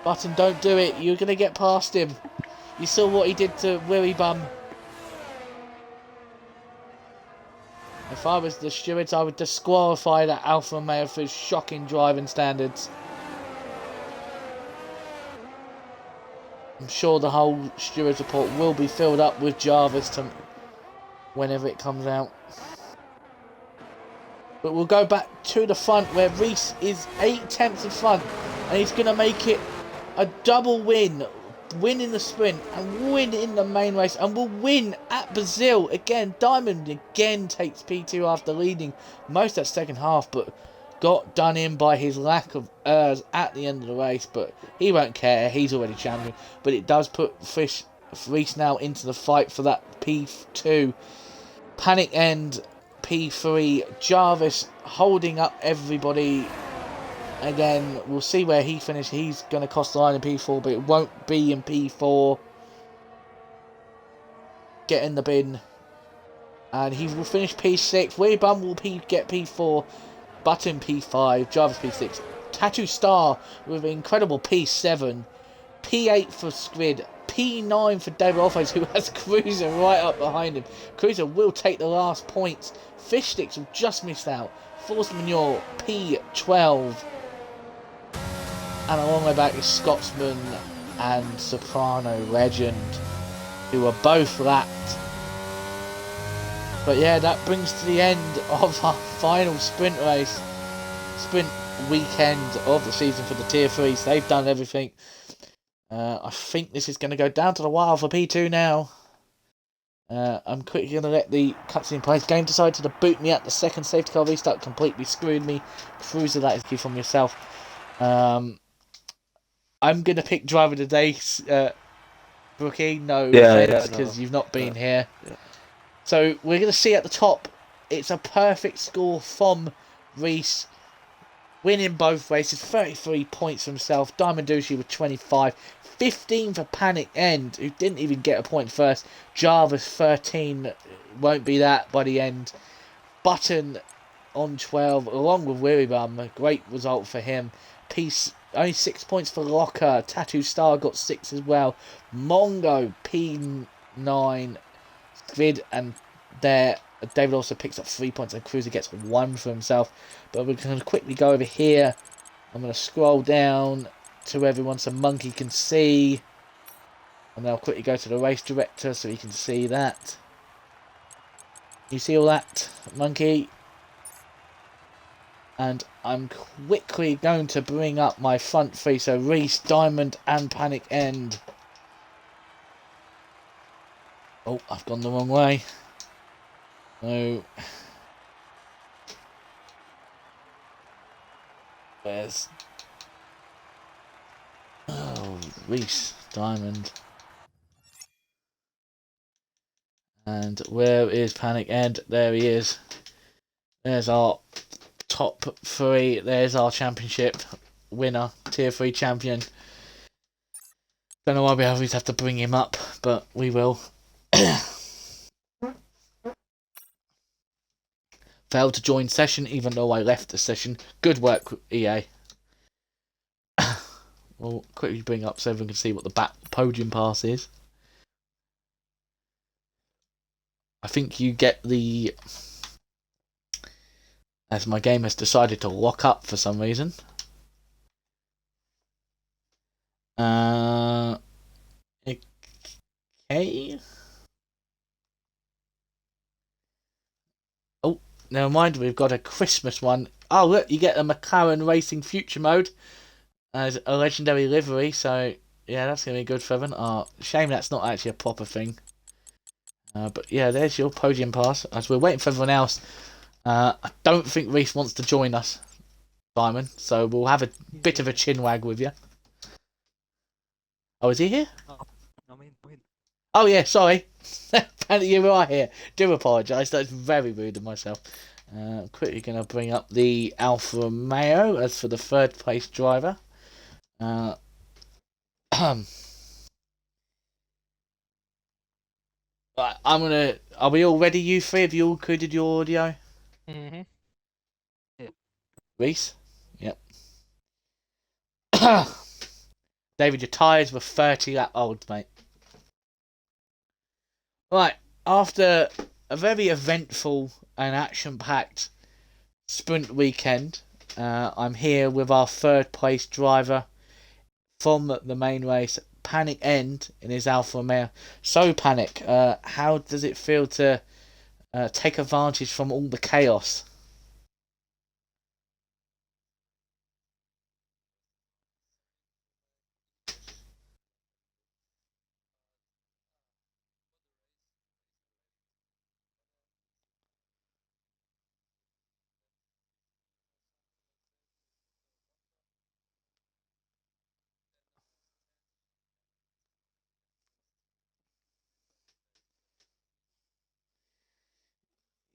Button, don't do it. You're going to get past him. You saw what he did to Willy Bum. If I was the stewards, I would disqualify that Alfa Romeo for his shocking driving standards. I'm sure the whole stewards report will be filled up with Jarvis whenever it comes out. But we'll go back to the front where Reese is 8 tenths in front. And he's going to make it a double win. Win in the sprint and win in the main race, and will win at Brazil again. Diamond again takes P2 after leading most of that second half, but got done in by his lack of errs at the end of the race. But he won't care, he's already champion. But it does put Reese now into the fight for that P2. Panic End P3. Jarvis holding up everybody. Again, we'll see where he finishes. He's going to cost the line in P4, but it won't be in P4. Get in the bin. And he will finish P6. Weebum will get P4. Button P5. Jarvis P6. Tattoo Star with an incredible P7. P8 for Squid. P9 for David Alphonse, who has Cruiser right up behind him. Cruiser will take the last points. Fish Sticks have just missed out. Force Manure, P12. And a long way back is Scotsman and Soprano Legend, who are both lapped. But yeah, that brings to the end of our final sprint weekend of the season for the Tier 3s. They've done everything. I think this is going to go down to the wire for P2 now. I'm quickly going to let the cutscene play. Game decided to boot me at the second safety car restart. Completely screwed me. Cruiser, that is key from yourself. I'm going to pick driver of the day, Brookie. No offense, because you've not been here. Yeah. So we're going to see at the top, it's a perfect score from Reese. Winning both races, 33 points for himself. Diamond Duchy with 25. 15 for Panic End, who didn't even get a point first. Jarvis 13, won't be that by the end. Button on 12, along with Weary Bum. A great result for him. Peace, only 6 points for Locker. Tattoo Star got 6 as well. Mongo, P9. Grid, and there David also picks up 3 points, and Cruiser gets 1 for himself. But we're going to quickly go over here. I'm going to scroll down to everyone so Monkey can see, and then I'll quickly go to the race director so he can see that. You see all that, Monkey? And I'm quickly going to bring up my front three, so Reese, Diamond and Panic End. Oh, I've gone the wrong way. No. Where's... Oh, Reese, Diamond. And where is Panic End? There he is. There's our top 3. There's our championship winner, Tier 3 champion. Don't know why we always have to bring him up, but we will. Failed to join session, even though I left the session. Good work, EA. We'll quickly bring up so everyone can see what the back podium pass is. I think you get the... As my game has decided to lock up for some reason. Okay. Oh, never mind. We've got a Christmas one. Oh, look, you get a McLaren Racing Future Mode as a legendary livery. So, yeah, that's going to be good for everyone. Oh, shame that's not actually a proper thing. But, yeah, there's your podium pass. As we're waiting for everyone else. I don't think Reese wants to join us, Simon. So, we'll have a bit of a chinwag with you. Oh, is he here? Oh, yeah, sorry. Apparently you are here. Do apologise. That's very rude of myself. Quickly going to bring up the Alfa Romeo as for the third place driver. Are we all ready, you three? Have you all included your audio? Mm-hmm. Yeah. Reese? Yep. David, your tyres were 30 lap old, mate. Right, after a very eventful and action-packed sprint weekend, I'm here with our third place driver from the main race, Panic End, in his Alfa Romeo. So, Panic, how does it feel to take advantage from all the chaos?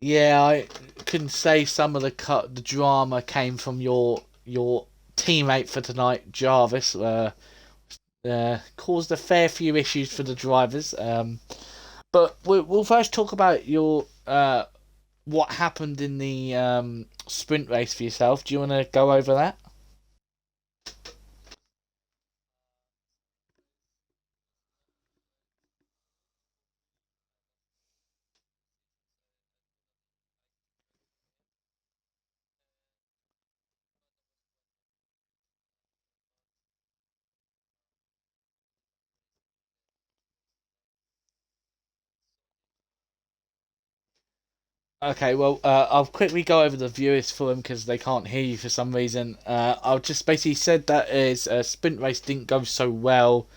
Yeah, I can say some of the drama came from your teammate for tonight, Jarvis. Caused a fair few issues for the drivers. But we'll first talk about your what happened in the sprint race for yourself. Do you want to go over that? Okay, well, I'll quickly go over the viewers for them because they can't hear you for some reason. I'll just basically said that his sprint race didn't go so well.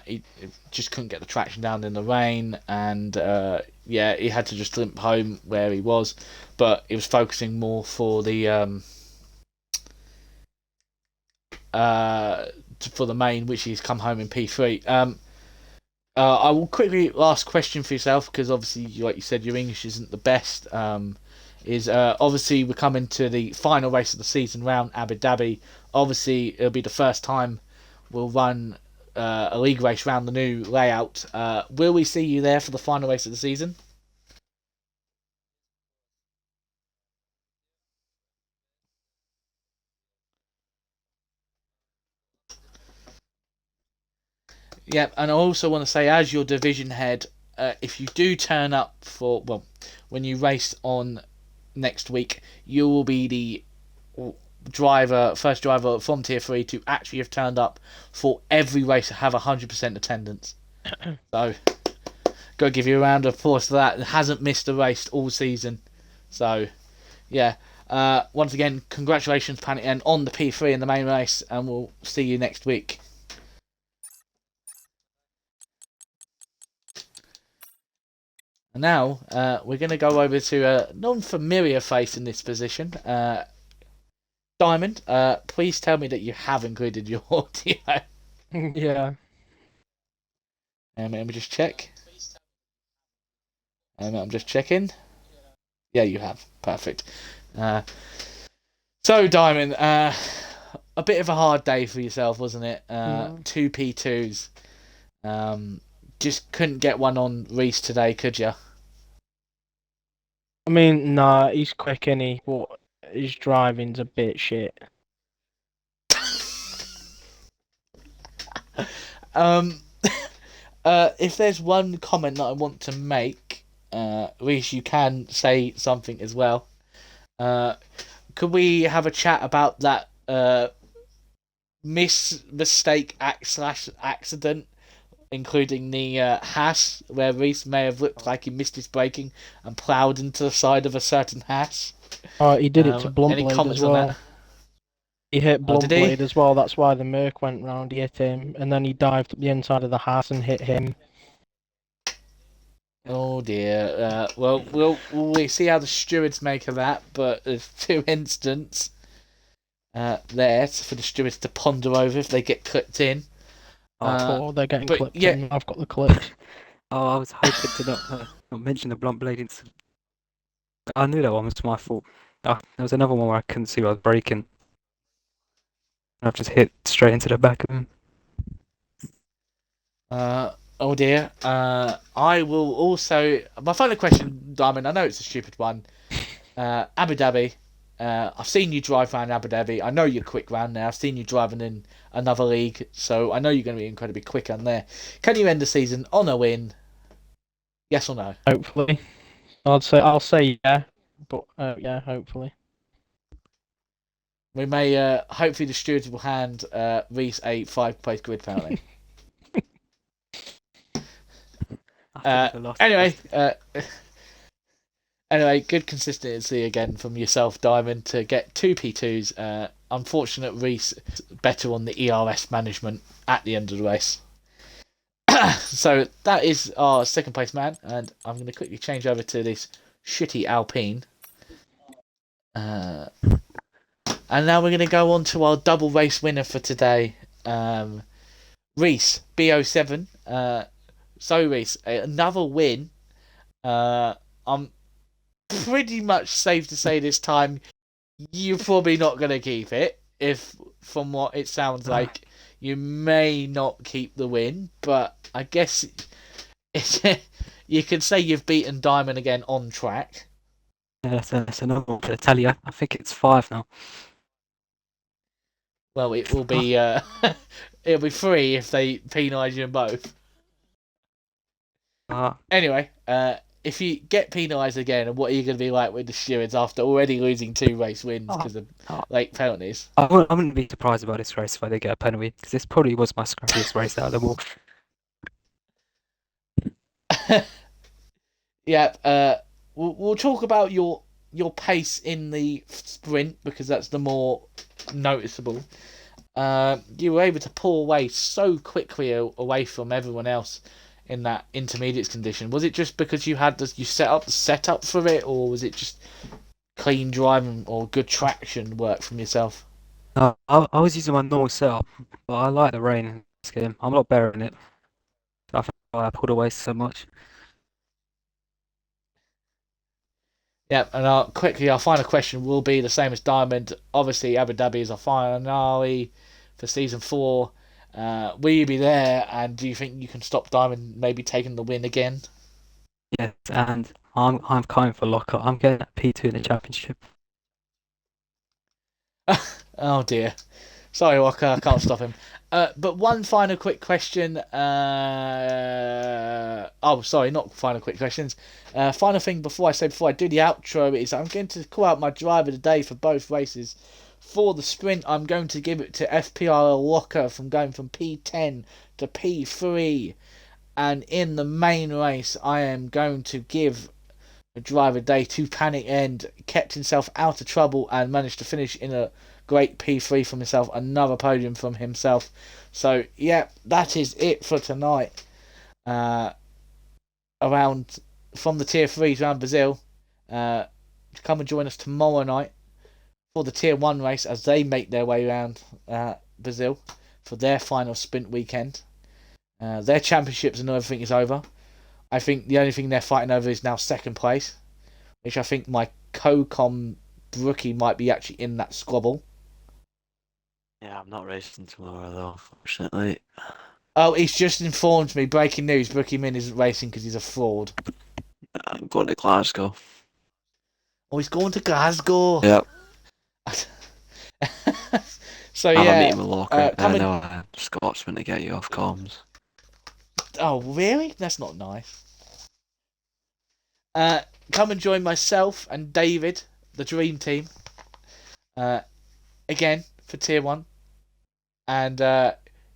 He just couldn't get the traction down in the rain, and yeah, he had to just limp home where he was. But he was focusing more uh, for the main, which he's come home in P3. I will quickly last question for yourself because obviously, like you said, your English isn't the best. Is obviously we're coming to the final race of the season round Abu Dhabi. Obviously, it'll be the first time we'll run a league race round the new layout. Will we see you there for the final race of the season? Yep, and I also want to say, as your division head, if you do turn up for when you race on next week, you will be the first driver from Tier 3 to actually have turned up for every race to have 100% attendance. So, gotta give you a round of applause for that. It hasn't missed a race all season. So, yeah. Once again, congratulations, Panic N, on the P3 in the main race, and we'll see you next week. And now, we're going to go over to a non-familiar face in this position. Diamond, please tell me that you have included your audio. Yeah. Let me just check. I'm just checking. Yeah, you have. Perfect. So, Diamond, a bit of a hard day for yourself, wasn't it? Two P2s. Just couldn't get one on Reese today, could you? I mean, nah, he's quick, innit? But his driving's a bit shit. Um, if there's one comment that I want to make, Reese, you can say something as well. Could we have a chat about that mistake slash accident, including the hash, where Reese may have looked like he missed his braking and ploughed into the side of a certain hash? Oh, he did it to Blunt Any Blade comments as on well. that? He hit Oh, did Blunt he? Blade as well. That's why the Merc went round. He hit him, and then he dived up the inside of the house and hit him. Oh dear. Well, we'll see how the stewards make of that. But there's two incidents there for the stewards to ponder over if they get clipped in. Oh, they're getting but clipped yeah, in. I've got the clips. Oh, I was hoping to not mention the blunt blade incident. I knew that one was my fault. There was another one where I couldn't see what I was braking. I've just hit straight into the back of him. oh dear. I will also. My final question, Diamond. I know it's a stupid one. Abu Dhabi. I've seen you drive around Abu Dhabi. I know you're quick round there. I've seen you driving in another league, so I know you're going to be incredibly quick on there. Can you end the season on a win? Yes or no? Hopefully, I'll say yeah, but yeah, hopefully. We may. Hopefully, the stewards will hand Reese a 5-place grid penalty. I think the last Anyway. Anyway, good consistency again from yourself, Diamond, to get two P2s. Unfortunate Reese better on the ERS management at the end of the race. So that is our second place man, and I'm going to quickly change over to this shitty Alpine. And now we're going to go on to our double race winner for today, Reese, BO7. So, Reese, another win. I'm pretty much safe to say this time you're probably not going to keep it, if from what it sounds like you may not keep the win, but I guess you could say you've beaten Diamond again on track. Yeah, that's another one for the tally. I think it's 5 now. Well, it will be it'll be 3 if they penalise you in both. Anyway, if you get penalised again, what are you going to be like with the stewards after already losing 2 race wins because of late penalties? I wouldn't be surprised about this race if I did get a penalty, because this probably was my scrappiest race out of them all. Yeah, we'll talk about your pace in the sprint because that's the more noticeable. You were able to pull away so quickly away from everyone else in that intermediates condition. Was it just because you had you set up the setup for it, or was it just clean driving or good traction work from yourself? No, I was using my normal setup, but I like the rain in this game. I'm a lot better in it. I think I pulled away so much. Yeah, and quickly, our final question will be the same as Diamond. Obviously, Abu Dhabi is our finale for season 4. Will you be there, and do you think you can stop Diamond maybe taking the win again? Yes, and I'm coming for lockup. I'm getting at P2 in the championship. Oh dear. Sorry, Walker, I can't stop him. But one final quick question. Oh, sorry, not final quick questions. Final thing before I do the outro is I'm going to call out my driver today for both races. For the sprint, I'm going to give it to FPRL Locker from going from P10 to P3. And in the main race, I am going to give the driver day to Panic End. Kept himself out of trouble and managed to finish in a great P3 for himself. Another podium from himself. So, yeah, that is it for tonight. Around from the Tier 3s around Brazil. Come and join us tomorrow night for the Tier 1 race as they make their way around Brazil for their final sprint weekend. Their championships and everything is over. I think the only thing they're fighting over is now second place, which I think my co-com rookie might be actually in that squabble. Yeah, I'm not racing tomorrow though, fortunately. Oh, he's just informed me. Breaking news: Brookie Min isn't racing because he's a fraud. I'm going to Glasgow. Oh, he's going to Glasgow. Yep. So I have a yeah, meeting with Locker. come and. No, Scotsman to get you off comms. Oh, really? That's not nice. Come and join myself and David, the dream team. Again for Tier 1. And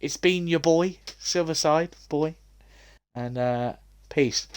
it's been your boy, Silverside boy. And peace.